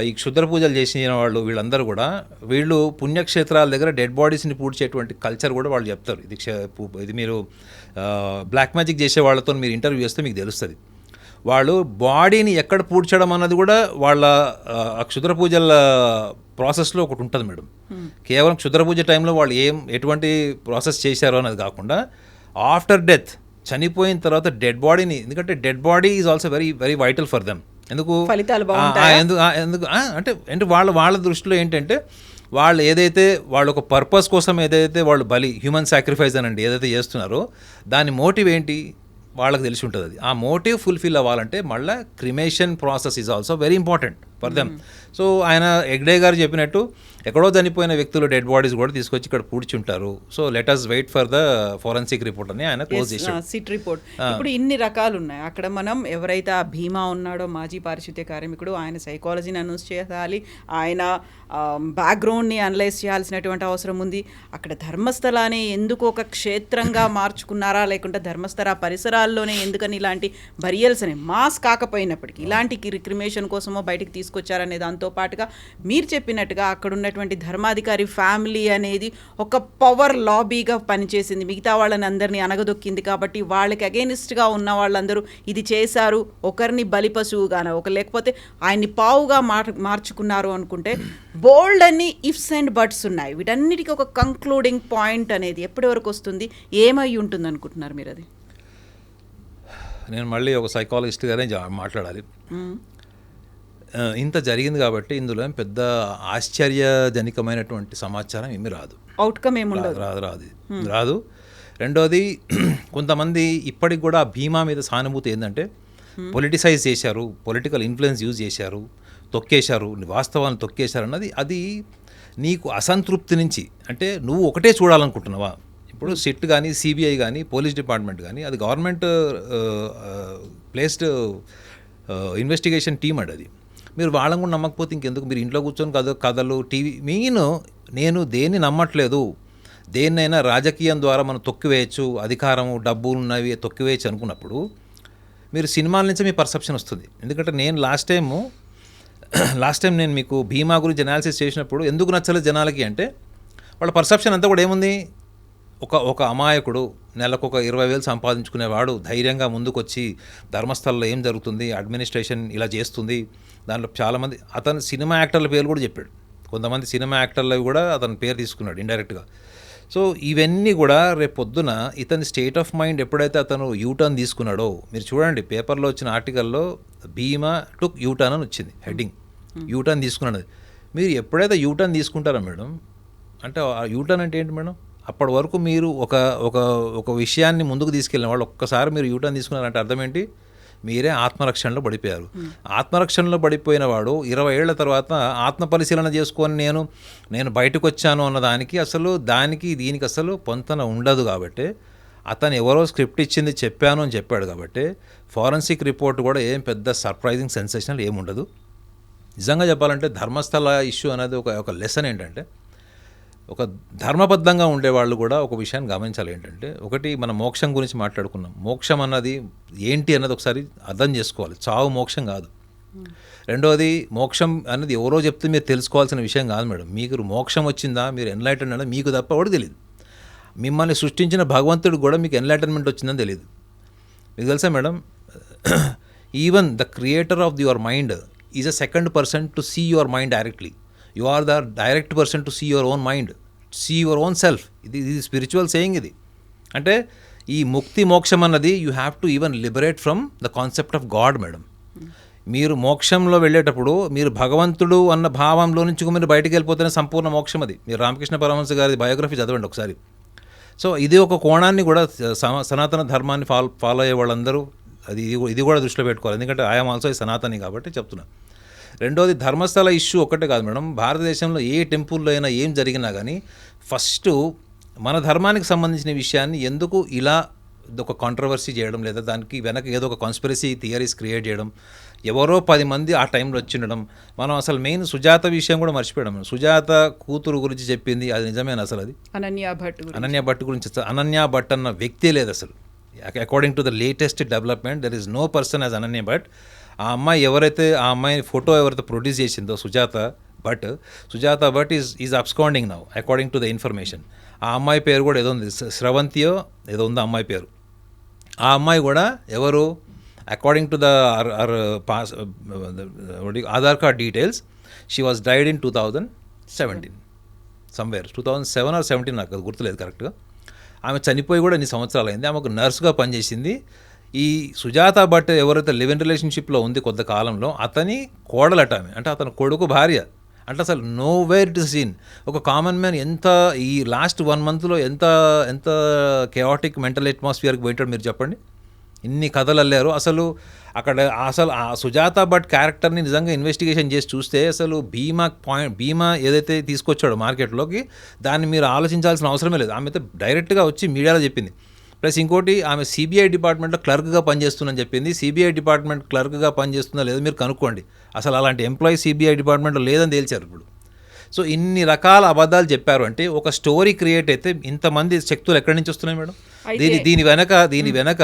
ఈ క్షుద్ర పూజలు చేసిన వాళ్ళు, వీళ్ళందరూ కూడా వీళ్ళు పుణ్యక్షేత్రాల దగ్గర డెడ్ బాడీస్ని పూడ్చేటువంటి కల్చర్ కూడా వాళ్ళు చెప్తారు. ఇది మీరు బ్లాక్ మ్యాజిక్ చేసే వాళ్ళతో మీరు ఇంటర్వ్యూ చేస్తే మీకు తెలుస్తుంది. వాళ్ళు బాడీని ఎక్కడ పూడ్చడం అన్నది కూడా వాళ్ళ క్షుద్ర పూజల ప్రాసెస్లో ఒకటి ఉంటుంది మేడం. కేవలం క్షుద్ర పూజ టైంలో వాళ్ళు ఎటువంటి ప్రాసెస్ చేశారో అన్నది కాకుండా, ఆఫ్టర్ డెత్, చనిపోయిన తర్వాత డెడ్ బాడీని, ఎందుకంటే dead body is also very very vital for them. ఎందుకు అంటే వాళ్ళ దృష్టిలో ఏంటంటే, వాళ్ళు ఏదైతే వాళ్ళ ఒక పర్పస్ కోసం ఏదైతే వాళ్ళు హ్యూమన్ సాక్రిఫైస్ అనండి ఏదైతే చేస్తున్నారో, దాని మోటివ్ ఏంటి వాళ్ళకి తెలిసి ఉంటుంది. అది ఆ మోటివ్ ఫుల్ఫిల్ అవ్వాలంటే మళ్ళీ cremation process is also very important for them. So ఆయన హెగ్డే గారు చెప్పినట్టు ఎక్కడో చనిపోయిన వ్యక్తులు డెడ్ బాడీస్ కూడా తీసుకొచ్చి ఇక్కడ పూడ్చుంటారు. So let us wait for the forensic report అని ఆయన క్లోజ్ చేశారు. SIT report. ఇప్పుడు ఇన్ని రకాలు ఉన్నాయి అక్కడ. మనం ఎవరైతే ఆ భీమా ఉన్నాడో, మాజీ పారిశుద్ధ్య కార్మికుడు, ఆయన సైకాలజీని అనౌన్స్ చేయాలి, ఆయన బ్యాక్గ్రౌండ్ని అనలైజ్ చేయాల్సినటువంటి అవసరం ఉంది. అక్కడ ధర్మస్థలాన్ని ఎందుకు ఒక క్షేత్రంగా మార్చుకున్నారా, లేకుంటే ధర్మస్థల పరిసరాల్లోనే ఎందుకని ఇలాంటి బరియల్స్ అని మాస్ కాకపోయినప్పటికీ ఇలాంటి క్రిమేషన్ కోసమో బయటికి తీసుకొచ్చారనే దాంతో పాటుగా మీరు చెప్పినట్టుగా అక్కడ ఉన్నటువంటి ధర్మాధికారి ఫ్యామిలీ అనేది ఒక పవర్ లాబీగా పనిచేసింది, మిగతా వాళ్ళని అందరినీ అనగదొక్కింది. కాబట్టి వాళ్ళకి అగెనిస్ట్గా ఉన్న వాళ్ళందరూ ఇది చేశారు, ఒకరిని బలిపశువుగానో లేకపోతే ఆయన్ని పావుగా మార్చుకున్నారు అనుకుంటే బోల్డ్ అన్ని ఇఫ్స్ అండ్ బట్స్ ఉన్నాయి. వీటన్నిటికీ ఒక కంక్లూడింగ్ పాయింట్ అనేది ఎప్పటి వరకు వస్తుంది, ఏమై ఉంటుంది అనుకుంటున్నారు మీరు? అది నేను మళ్ళీ ఒక సైకాలజిస్ట్గానే మాట్లాడాలి. ఇంత జరిగింది కాబట్టి ఇందులో పెద్ద ఆశ్చర్యజనకమైనటువంటి సమాచారం ఏమీ రాదు, అవుట్కమ్ ఏముండదు, రాదు. రెండోది, కొంతమంది ఇప్పటికి కూడా భీమా మీద సానుభూతి ఏంటంటే పొలిటిసైజ్ చేశారు, పొలిటికల్ ఇన్ఫ్లుయెన్స్ యూజ్ చేశారు, తొక్కేశారు, వాస్తవాన్ని తొక్కేశారు అన్నది అది నీకు అసంతృప్తి నుంచి, అంటే నువ్వు ఒకటే చూడాలనుకుంటున్నావా. ఇప్పుడు సిట్ కానీ, సిబిఐ కానీ, పోలీస్ డిపార్ట్మెంట్ కానీ, అది గవర్నమెంట్ ప్లేస్డ్ ఇన్వెస్టిగేషన్ టీమ్ అండి. అది మీరు వాళ్ళని కూడా నమ్మకపోతే ఇంకెందుకు, మీరు ఇంట్లో కూర్చొని కథలు టీవీ. నేను దేన్ని నమ్మట్లేదు, దేన్నైనా రాజకీయం ద్వారా మనం తొక్కివేయచ్చు, అధికారము డబ్బులు ఉన్నవి తొక్కివేయచ్చు అనుకున్నప్పుడు మీరు సినిమాల నుంచి మీ పర్సెప్షన్ వస్తుంది. ఎందుకంటే నేను లాస్ట్ టైం నేను మీకు భీమా గురించి అనాలిసిస్ చేసినప్పుడు ఎందుకు నచ్చలేదు జనాలకి అంటే, వాళ్ళ పర్సెప్షన్ అంతా కూడా ఏముంది, ఒక అమాయకుడు నెలకు ఒక 20,000 సంపాదించుకునేవాడు ధైర్యంగా ముందుకొచ్చి ధర్మస్థలంలో ఏం జరుగుతుంది, అడ్మినిస్ట్రేషన్ ఇలా చేస్తుంది, దాంట్లో చాలామంది అతను సినిమా యాక్టర్ల పేర్లు కూడా చెప్పాడు, కొంతమంది సినిమా యాక్టర్లవి కూడా అతని పేరు తీసుకున్నాడు ఇండైరెక్ట్గా. సో ఇవన్నీ కూడా రేపు పొద్దున ఇతని స్టేట్ ఆఫ్ మైండ్ ఎప్పుడైతే అతను యూటర్న్ తీసుకున్నాడో, మీరు చూడండి పేపర్లో వచ్చిన ఆర్టికల్లో భీమా టుక్ యూటర్న్ అని వచ్చింది హెడ్డింగ్, యూటర్న్ తీసుకున్నాడు. మీరు ఎప్పుడైతే యూటర్న్ తీసుకుంటారో మేడం, అంటే ఆ యూటర్న్ అంటే ఏంటి మేడం, అప్పటి వరకు మీరు ఒక ఒక ఒక విషయాన్ని ముందుకు తీసుకెళ్ళిన వాళ్ళు ఒక్కసారి మీరు యూటర్న్ తీసుకున్నారంటే అర్థం ఏంటి? మీరే ఆత్మరక్షణలో పడిపోయారు. ఆత్మరక్షణలో పడిపోయిన వాడు 20 ఏళ్ల తర్వాత ఆత్మ పరిశీలన చేసుకొని నేను బయటకు వచ్చాను అన్నదానికి అసలు దీనికి అసలు పొంతన ఉండదు. కాబట్టి అతను ఎవరో స్క్రిప్ట్ ఇచ్చింది చెప్పాను అని చెప్పాడు. కాబట్టి ఫారెన్సిక్ రిపోర్ట్ కూడా ఏం పెద్ద సర్ప్రైజింగ్ సెన్సేషనల్ ఏముండదు. నిజంగా చెప్పాలంటే ధర్మస్థల ఇష్యూ అనేది ఒక లెసన్ ఏంటంటే, ఒక ధర్మబద్ధంగా ఉండేవాళ్ళు కూడా ఒక విషయాన్ని గమనించాలి. ఏంటంటే, ఒకటి మనం మోక్షం గురించి మాట్లాడుకున్నాం. మోక్షం అన్నది ఏంటి అన్నది ఒకసారి అర్థం చేసుకోవాలి. చావు మోక్షం కాదు. రెండోది, మోక్షం అనేది ఎవరో చెప్తే మీరు తెలుసుకోవాల్సిన విషయం కాదు మేడం. మీకు మోక్షం వచ్చిందా, మీరు ఎన్లైటన్ అనేది మీకు తప్ప ఎవరు తెలియదు. మిమ్మల్ని సృష్టించిన భగవంతుడు కూడా మీకు ఎన్లైటన్మెంట్ వచ్చిందని తెలియదు. మీకు తెలుసా madam, even the creator of your mind is a second person to see your mind directly. You are the direct person to see your own mind, see your own self. ఇది spiritual saying. ఇది అంటే ఈ ముక్తి మోక్షం అన్నది you have to even liberate from the concept of God madam. మీరు మోక్షంలో వెళ్ళేటప్పుడు మీరు భగవంతుడు అన్న భావంలో నుంచి మీరు బయటికి వెళ్ళిపోతేనే సంపూర్ణ మోక్షం. అది మీరు రామకృష్ణ పరమహంస గారి బయోగ్రఫీ చదవండి ఒకసారి. సో ఇది ఒక కోణాన్ని కూడా సనాతన ధర్మాన్ని ఫాలో అయ్యే వాళ్ళందరూ ఇది కూడా దృష్టిలో పెట్టుకోవాలి. ఎందుకంటే ఐఎమ్ ఆల్సో సనాతని కాబట్టి చెప్తున్నా. రెండోది, ధర్మస్థల ఇష్యూ ఒక్కటే కాదు మేడం. భారతదేశంలో ఏ టెంపుల్లో అయినా ఏం జరిగినా కానీ ఫస్ట్ మన ధర్మానికి సంబంధించిన విషయాన్ని ఎందుకు ఇలా ఒక కాంట్రవర్సీ చేయడం, లేదా దానికి వెనక ఏదో ఒక కాన్స్పిరసీ థియరీస్ క్రియేట్ చేయడం, ఎవరో 10 మంది ఆ టైంలో వచ్చిండడం. మనం అసలు మెయిన్ సుజాత విషయం కూడా మర్చిపోయాం. సుజాత కూతురు గురించి చెప్పింది అది నిజమేనా? అసలు అది అనన్య భట్ గురించి. అనన్య భట్ అన్న వ్యక్తే లేదు అసలు. According to the latest development there is no person as Ananya Bhat. ఆ అమ్మాయి ఆ అమ్మాయి ఫోటో ఎవరైతే ప్రొడ్యూస్ చేసిందో Sujatha Bhat is absconding now according to the information. ఆ అమ్మాయి పేరు కూడా ఏదో ఉంది, స్రవంతియో ఏదో ఉంది ఆ అమ్మాయి పేరు. ఆ అమ్మాయి కూడా ఎవరు, according to the Aadhaar card details, she was died in 2017 somewhere. 2007 or 17 నాకు గుర్తులేదు కరెక్ట్గా. ఆమె చనిపోయి కూడా ఎన్ని సంవత్సరాలు అయింది. ఆమె ఒక నర్సుగా పనిచేసింది. ఈ సుజాత భట్ ఎవరైతే లివ్ ఇన్ రిలేషన్షిప్లో ఉంది కొంతకాలంలో, అతని కోడలట ఆమె, అంటే అతని కొడుకు భార్య. అంటే అసలు నో వేర్ టు సీన్. ఒక కామన్ మ్యాన్ ఎంత ఈ లాస్ట్ 1 monthలో ఎంత కెయాటిక్ మెంటల్ అట్మాస్ఫియర్కి పోయింటాడు మీరు చెప్పండి. ఇన్ని కథలు అల్లారు. అసలు ఆ సుజాత భట్ క్యారెక్టర్ని నిజంగా ఇన్వెస్టిగేషన్ చేసి చూస్తే అసలు భీమా ఏదైతే తీసుకొచ్చాడో మార్కెట్లోకి, దాన్ని మీరు ఆలోచించాల్సిన అవసరమే లేదు. ఆమె అయితే డైరెక్ట్గా వచ్చి మీడియాలో చెప్పింది. ప్లస్ ఇంకోటి, ఆమె సిబిఐ డిపార్ట్మెంట్లో క్లర్క్గా పనిచేస్తుందని చెప్పింది. సిబిఐ డిపార్ట్మెంట్ క్లర్క్గా పనిచేస్తుందా లేదో మీరు కనుక్కోండి. అసలు అలాంటి ఎంప్లాయీ సిబిఐ డిపార్ట్మెంట్లో లేదని తేల్చారు ఇప్పుడు. సో ఇన్ని రకాల అబద్ధాలు చెప్పారు అంటే ఒక స్టోరీ క్రియేట్ అయితే ఇంతమంది శక్తులు ఎక్కడి నుంచి వస్తున్నాయి మేడం? దీని వెనక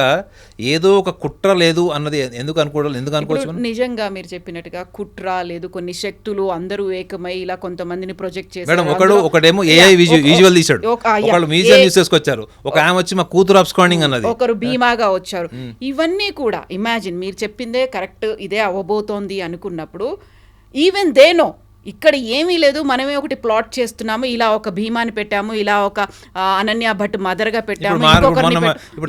ఏదో ఒక కుట్ర లేదు అన్నది ఎందుకు అనుకోవచ్చు? నిజంగా మీరు చెప్పినట్టుగా కుట్ర లేదు, కొన్ని శక్తులు అందరూ ఏకమై ఇలా కొంతమందిని ప్రొజెక్ట్ చేశారు మేడం. ఒకడేమో ఏఐ విజువల్ తీశాడు, ఒకళ్ళు మ్యూజియం తీసుకొచ్చారు, ఒక ఆమె వచ్చి మా కూతురు అబ్స్కాండింగ్ అన్నది, ఒకరు భీమాగా వచ్చారు. ఇవన్నీ కూడా ఇమాజిన్, మీరు చెప్పిందే కరెక్ట్, ఇదే అవ్వబోతోంది అనుకున్నప్పుడు ఈవెన్ దే నో ఇక్కడ ఏమీ లేదు, మనమే ఒకటి ప్లాట్ చేస్తున్నాము, ఇలా ఒక భీమాని పెట్టాము, ఇలా ఒక అనన్య భట్ మదర్గా పెట్టాము,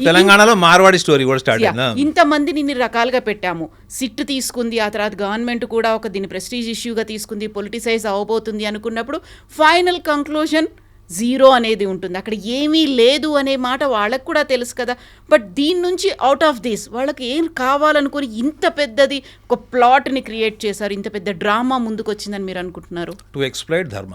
తెలంగాణలో మార్వాడి స్టోరీ కూడా స్టార్ట్ అయింది, ఇంతమందిని ఇన్ని రకాలుగా పెట్టాము, సిట్ తీసుకుంది, ఆ తర్వాత గవర్నమెంట్ కూడా ఒక దీని ప్రెస్టీజ్ ఇష్యూగా తీసుకుంది, పొలిటిసైజ్ అవ్వబోతుంది అనుకున్నప్పుడు ఫైనల్ కంక్లూజన్ 0 అనేది ఉంటుంది. అక్కడ ఏమీ లేదు అనే మాట వాళ్ళకు కూడా తెలుసు కదా. బట్ దీని నుంచి అవుట్ ఆఫ్ దిస్ వాళ్ళకి ఏం కావాలనుకుని ఇంత పెద్దది ఒక ప్లాట్ని క్రియేట్ చేశారు, ఇంత పెద్ద డ్రామా ముందుకు వచ్చిందని మీరు అనుకుంటున్నారు? టు ఎక్స్‌ప్లాయిట్ ధర్మ.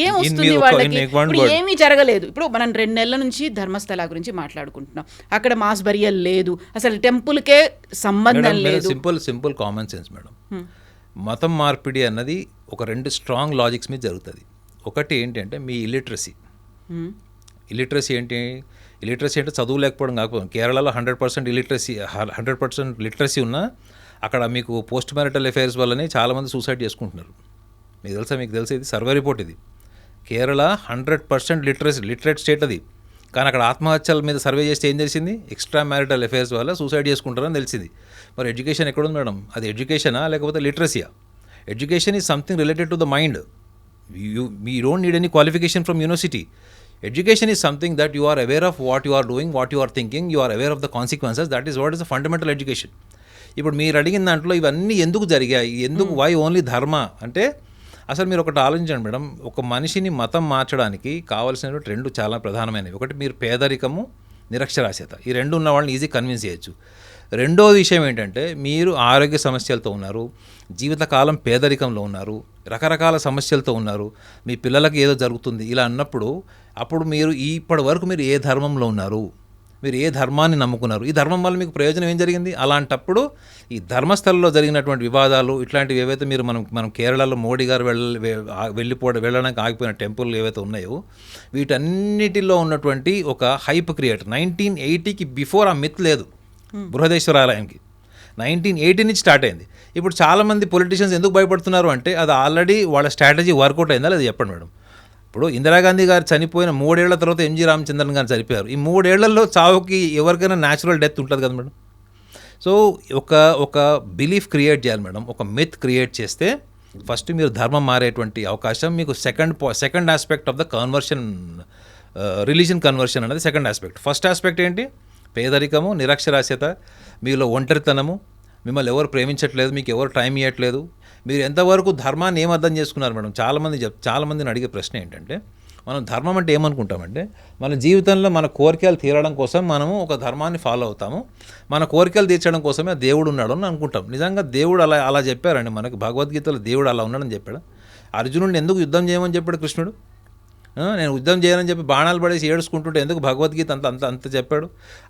ఏమొస్తుంది వాళ్ళకి? ఇప్పుడు ఏమీ జరగలేదు. ఇప్పుడు మనం 2 నెలల నుంచి ధర్మస్థల గురించి మాట్లాడుకుంటున్నాం. అక్కడ మాస్ బరియల్ లేదు, అసలు టెంపుల్కే సంబంధం లేదు. Simple common sense madam. మతం మార్పిడి అన్నది ఒక 2 స్ట్రాంగ్ లాజిక్స్ మీద జరుగుతుంది. ఒకటి ఏంటంటే మీ ఇలిటరసీ ఏంటి? ఇలిటరసీ అంటే చదువు లేకపోవడం కాకపోవడం. కేరళలో 100% లిటరసీ ఉన్నా అక్కడ మీకు పోస్ట్ మ్యారిటల్ అఫైర్స్ వల్లనే చాలామంది సూసైడ్ చేసుకుంటున్నారు. మీకు తెలుసా ఇది సర్వే రిపోర్ట్. ఇది కేరళ 100% లిటరేట్ స్టేట్ అది. కానీ అక్కడ ఆత్మహత్యల మీద సర్వే చేస్తే ఏం తెలిసింది? ఎక్స్ట్రా మ్యారిటల్ అఫైర్స్ వల్ల సూసైడ్ చేసుకుంటారని తెలిసింది. మరి ఎడ్యుకేషన్ ఎక్కడుంది మేడం? అది ఎడ్యుకేషనా లేకపోతే లిటరసీయా? Education is something related to the mind. You don't need any qualification from university. Education is something that you are aware of what you are doing, what you are thinking, you are aware of the consequences. That is what is the fundamental education. ఇప్పుడు మీరు అడిగిన దాంట్లో ఇవన్నీ ఎందుకు జరిగాయి, why only ధర్మ అంటే అసలు మీరు ఒకటి ఆలోచించండి మేడం, ఒక మనిషిని మతం మార్చడానికి కావాల్సిన రెండు చాలా ప్రధానమైనవి. ఒకటి మీరు పేదరికము, నిరక్షరాస్యత, ఈ రెండు ఉన్న వాళ్ళని ఈజీ కన్విన్స్ చేయొచ్చు. రెండో విషయం ఏంటంటే మీరు ఆరోగ్య సమస్యలతో ఉన్నారు, జీవితకాలం పేదరికంలో ఉన్నారు, రకరకాల సమస్యలతో ఉన్నారు, మీ పిల్లలకి ఏదో జరుగుతుంది, ఇలా అన్నప్పుడు అప్పుడు మీరు ఇప్పటి వరకు మీరు ఏ ధర్మంలో ఉన్నారు, మీరు ఏ ధర్మాన్ని నమ్ముకున్నారు, ఈ ధర్మం వల్ల మీకు ప్రయోజనం ఏం జరిగింది? అలాంటప్పుడు ఈ ధర్మస్థలంలో జరిగినటువంటి వివాదాలు ఇట్లాంటివి ఏవైతే మీరు మనం కేరళలో మోడీ గారు వెళ్ళడానికి ఆగిపోయిన టెంపుల్ ఏవైతే ఉన్నాయో వీటన్నిటిలో ఉన్నటువంటి ఒక హైప్ క్రియేట్ 1980కి బిఫోర్ ఆ మిత్ లేదు బృహదేశ్వర ఆలయానికి. 1980 నుంచి స్టార్ట్ అయింది. ఇప్పుడు చాలామంది పొలిటీషియన్స్ ఎందుకు భయపడుతున్నారు అంటే అది ఆల్రెడీ వాళ్ళ స్ట్రాటజీ వర్కౌట్ అయిందా లేదా చెప్పండి మేడం. ఇప్పుడు ఇందిరాగాంధీ గారు చనిపోయిన 3 ఏళ్ల తర్వాత ఎంజీ రామచంద్రన్ గారు చనిపోయారు. ఈ 3 ఏళ్లలో చావుకి ఎవరికైనా న్యాచురల్ డెత్ ఉంటుంది కదా మేడం. సో ఒక బిలీఫ్ క్రియేట్ చేయాలి మేడం, ఒక మిత్ క్రియేట్ చేస్తే ఫస్ట్ మీరు ధర్మం మారేటువంటి అవకాశం మీకు second aspect of the conversion, religion conversion అనేది సెకండ్ ఆస్పెక్ట్. ఫస్ట్ ఆస్పెక్ట్ ఏంటి? పేదరికము, నిరక్షరాస్యత, మీలో ఒంటరితనము, మిమ్మల్ని ఎవరు ప్రేమించట్లేదు, మీకు ఎవరు టైం ఇవ్వట్లేదు, మీరు ఎంతవరకు ధర్మాన్ని ఏం అర్థం చేసుకున్నారు మేడం? చాలామందిని అడిగే ప్రశ్న ఏంటంటే మనం ధర్మం అంటే ఏమనుకుంటామంటే మన జీవితంలో మన కోరికలు తీరడం కోసం మనము ఒక ధర్మాన్ని ఫాలో అవుతాము, మన కోరికలు తీర్చడం కోసమే దేవుడు ఉన్నాడు అని అనుకుంటాం. నిజంగా దేవుడు అలా చెప్పారండి మనకి భగవద్గీతలో దేవుడు అలా ఉన్నాడని చెప్పాడు. అర్జునుడిని ఎందుకు యుద్ధం చేయమని చెప్పాడు కృష్ణుడు? నేను యుద్ధం చేయాలని చెప్పి బాణాలు పడేసి ఏడుచుకుంటుంటే ఎందుకు భగవద్గీత అంత చెప్పాడు?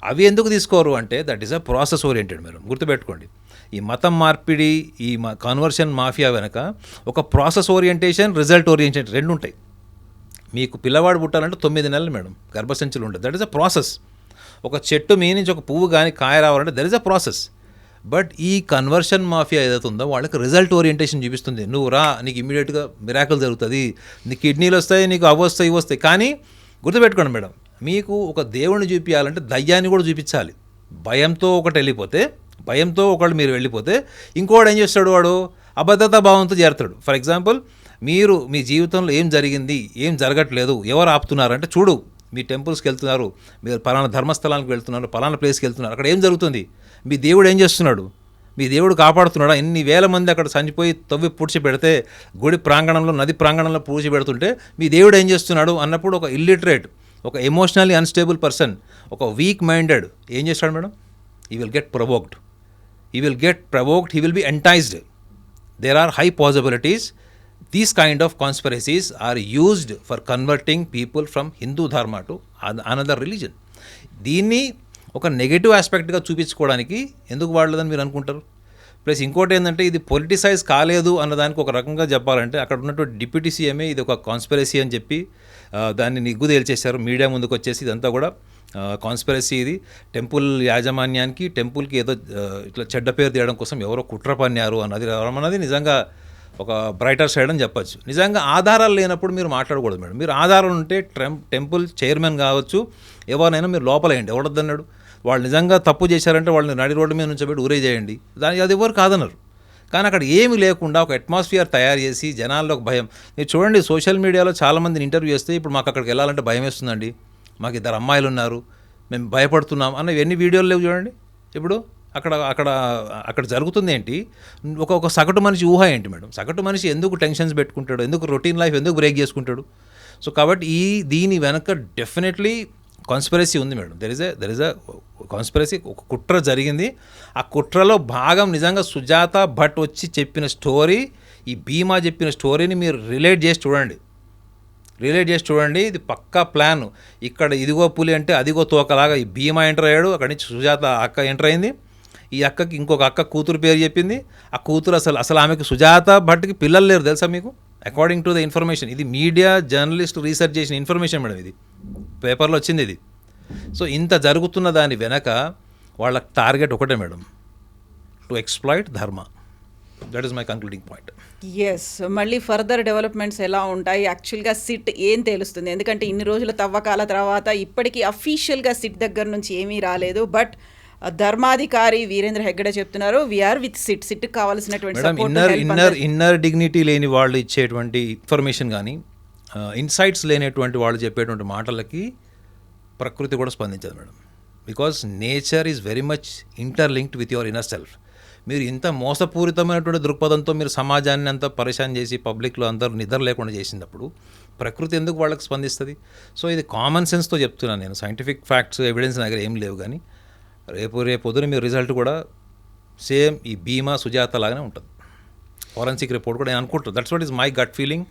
అవి ఎందుకు తీసుకోరు అంటే that is a process oriented. మీరు గుర్తుపెట్టుకోండి, ఈ మతం మార్పిడి, ఈ కన్వర్షన్ మాఫియా వెనక ఒక ప్రాసెస్ ఓరియంటేషన్, రిజల్ట్ ఓరియంటేషన్ రెండు ఉంటాయి. మీకు పిల్లవాడు పుట్టాలంటే 9 నెలలు మేడం గర్భసంచులు ఉంటుంది. That is a process. ఒక చెట్టు మీ నుంచి ఒక పువ్వు కానీ కాయ రావాలంటే that is a process. But ఈ కన్వర్షన్ మాఫియా ఏదైతే ఉందో వాళ్ళకి రిజల్ట్ ఓరియంటేషన్ చూపిస్తుంది. నువ్వు రా, నీకు ఇమీడియట్గా మిరాకిల్ జరుగుతుంది, నీకు కిడ్నీలు వస్తాయి, నీకు అవి వస్తాయి, ఇవి వస్తాయి. కానీ గుర్తుపెట్టుకోండి మేడం, మీకు ఒక దేవుడిని చూపించాలంటే దయ్యాన్ని కూడా చూపించాలి. భయంతో ఒకటి వెళ్ళిపోతే, భయంతో ఒకళ్ళు మీరు వెళ్ళిపోతే ఇంకోటి ఏం చేస్తాడు? వాడు అభద్రతా భావంతో చేరుతాడు. ఫర్ ఎగ్జాంపుల్, మీరు మీ జీవితంలో ఏం జరిగింది, ఏం జరగట్లేదు, ఎవరు ఆపుతున్నారంటే చూడు, మీ టెంపుల్స్కి వెళ్తున్నారు, మీరు పలానా ధర్మస్థలానికి వెళ్తున్నారు, పలానా ప్లేస్కి వెళ్తున్నారు, అక్కడ ఏం జరుగుతుంది? మీ దేవుడు ఏం చేస్తున్నాడు? మీ దేవుడు కాపాడుతున్నాడా? ఎన్ని వేల మంది అక్కడ చనిపోయి తవ్వి పూడ్చి పెడితే, గుడి ప్రాంగణంలో, నది ప్రాంగణంలో పూడ్చి పెడుతుంటే మీ దేవుడు ఏం చేస్తున్నాడు అన్నప్పుడు ఒక ఇల్లిటరేట్, ఒక ఎమోషనల్లీ అన్స్టేబుల్ పర్సన్, ఒక వీక్ మైండెడ్ ఏం చేస్తాడు madam? he will get provoked, he will be enticed. There are high possibilities these kind of conspiracies are used for converting people from Hindu dharma to another religion. దీన్ని ఒక negative ఆస్పెక్ట్గా చూపించుకోవడానికి ఎందుకు వాడలేదని మీరు అనుకుంటారు. Plus ఇంకోటి ఏంటంటే ఇది పొలిటిసైజ్ కాలేదు అన్నదానికి ఒక రకంగా చెప్పాలంటే అక్కడ ఉన్నటువంటి డిప్యూటీ సీఎంఏ ఇది ఒక కాన్స్పిరసీ అని చెప్పి దాన్ని నిగ్గు తేల్చేశారు. మీడియా ముందుకు వచ్చేసి ఇదంతా కూడా కాన్స్పిరసీ, ఇది టెంపుల్ యాజమాన్యానికి, టెంపుల్కి ఏదో ఇట్లా చెడ్డ పేరు తీయడం కోసం ఎవరో కుట్ర పన్నారు అన్నది నిజంగా ఒక బ్రైటర్ సైడ్ అని చెప్పచ్చు. నిజంగా ఆధారాలు లేనప్పుడు మీరు మాట్లాడకూడదు మేడం. మీరు ఆధారాలు ఉంటే టెంపుల్ చైర్మన్ కావచ్చు, ఎవరినైనా మీరు లోపలేయండి, ఎవడొద్దన్నాడు. వాళ్ళు నిజంగా తప్పు చేశారంటే వాళ్ళని నడి రోడ్డు మీద నుంచి పెట్టి ఊరే చేయండి, దానికి అది ఎవరు కాదన్నారు. కానీ అక్కడ ఏమీ లేకుండా ఒక అట్మాస్ఫియర్ తయారు చేసి జనాల్లో ఒక భయం. మీరు చూడండి, సోషల్ మీడియాలో చాలామందిని ఇంటర్వ్యూ చేస్తే ఇప్పుడు మాకు అక్కడికి వెళ్ళాలంటే భయం వేస్తుందండి, మాకు 2 అమ్మాయిలు ఉన్నారు, మేము భయపడుతున్నాం అన్న ఎన్ని వీడియోలు లేవు చూడండి. ఇప్పుడు అక్కడ జరుగుతుంది ఏంటి? ఒక సగటు మనిషి ఊహ ఏంటి మేడం? సగటు మనిషి ఎందుకు టెన్షన్స్ పెట్టుకుంటాడు, ఎందుకు రొటీన్ లైఫ్ ఎందుకు బ్రేక్ చేసుకుంటాడు? సో కాబట్టి దీని వెనక డెఫినెట్లీ కాన్స్పిరసీ ఉంది madam. There is a conspiracy, ఒక కుట్ర జరిగింది. ఆ కుట్రలో భాగం నిజంగా సుజాత భట్ వచ్చి చెప్పిన స్టోరీ, ఈ భీమా చెప్పిన స్టోరీని మీరు రిలేట్ చేసి చూడండి. ఇది పక్కా ప్లాన్. ఇక్కడ ఇదిగో పులి అంటే అదిగో తోకలాగా ఈ భీమా ఎంటర్ అయ్యాడు, అక్కడి నుంచి సుజాత అక్క ఎంటర్ అయింది. ఈ అక్కకి ఇంకొక అక్క కూతురు పేరు చెప్పింది. ఆ కూతురు అసలు ఆమెకు సుజాత భట్కి పిల్లలు లేరు తెలుసా మీకు? అకార్డింగ్ టు ద ఇన్ఫర్మేషన్, ఇది మీడియా జర్నలిస్ట్ రీసెర్చ్ చేసిన ఇన్ఫర్మేషన్ మేడం, ఇది పేపర్లో వచ్చింది ఇది. సో ఇంత జరుగుతున్న దాని వెనక వాళ్ళ టార్గెట్ ఒకటే madam, to exploit dharma. That is my concluding point. Yes, మళ్ళీ ఫర్దర్ డెవలప్మెంట్స్ ఎలా ఉంటాయి, యాక్చువల్గా సిట్ ఏం తెలుస్తుంది? ఎందుకంటే ఇన్ని రోజుల తవ్వకాల తర్వాత ఇప్పటికీ అఫీషియల్గా సిట్ దగ్గర నుంచి ఏమీ రాలేదు. బట్ ధర్మాధికారి వీరేంద్ర హెగ్గడే చెప్తున్నారు, వీఆర్ విత్ సిట్కి కావాల్సినటువంటి ఇన్నర్ డిగ్నిటీ లేని వాళ్ళు ఇచ్చేటువంటి ఇన్ఫర్మేషన్ కానీ, ఇన్సైట్స్ లేనటువంటి వాళ్ళు చెప్పేటువంటి మాటలకి ప్రకృతి కూడా స్పందించదు madam. Because nature is very much interlinked with your inner self. మీరు ఇంత మోసపూరితమైనటువంటి దృక్పథంతో మీరు సమాజాన్ని అంతా పరేషాన్ చేసి పబ్లిక్లో అందరూ నిద్ర లేకుండా చేసినప్పుడు ప్రకృతి ఎందుకు వాళ్ళకి స్పందిస్తుంది? సో ఇది కామన్ సెన్స్తో చెప్తున్నాను నేను. సైంటిఫిక్ ఫ్యాక్ట్స్ ఎవిడెన్స్ నా దగ్గర ఏం లేవు, కానీ రేపు పొద్దున మీ రిజల్ట్ కూడా సేమ్ ఈ భీమా సుజాత లాగానే ఉంటుంది. ఫారెన్సిక్ రిపోర్ట్ కూడా నేను అనుకుంటాను. That's what is my gut feeling,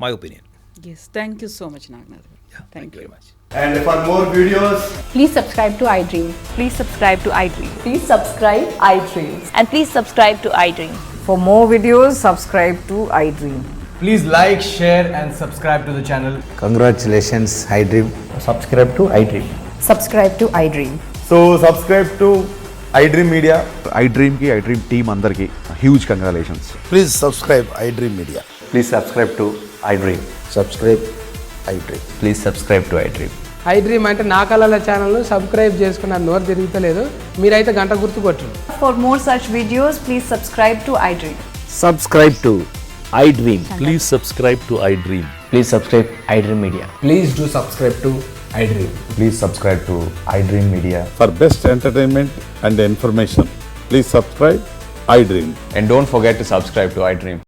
my opinion. Yes, thank you so much Naganath garu. Thank you very much. And for more videos, Please subscribe to iDream. Please subscribe to iDream. Please subscribe iDreams. And please subscribe to iDream. For more videos, subscribe to iDream. please like, share and subscribe to the channel. Congratulations, iDream. Subscribe to iDream. Subscribe to iDream. So subscribe to iDream Media. iDream team అందరికి huge congratulations. Please subscribe iDream Media. Please subscribe to iDream. Subscribe iDream. Please subscribe to iDream. iDream అంటే నా కళల ఛానల్ను subscribe చేసుకున్న నోరు తిరుగుతలేదు, మీరైతే గంట గుర్తు కొట్టండి. For more such videos, please subscribe to iDream. Subscribe to iDream. Please subscribe to iDream. Please subscribe iDream Media. Please do subscribe to iDream. Please subscribe to iDream Media. For best entertainment and information please subscribe iDream. And don't forget to subscribe to iDream.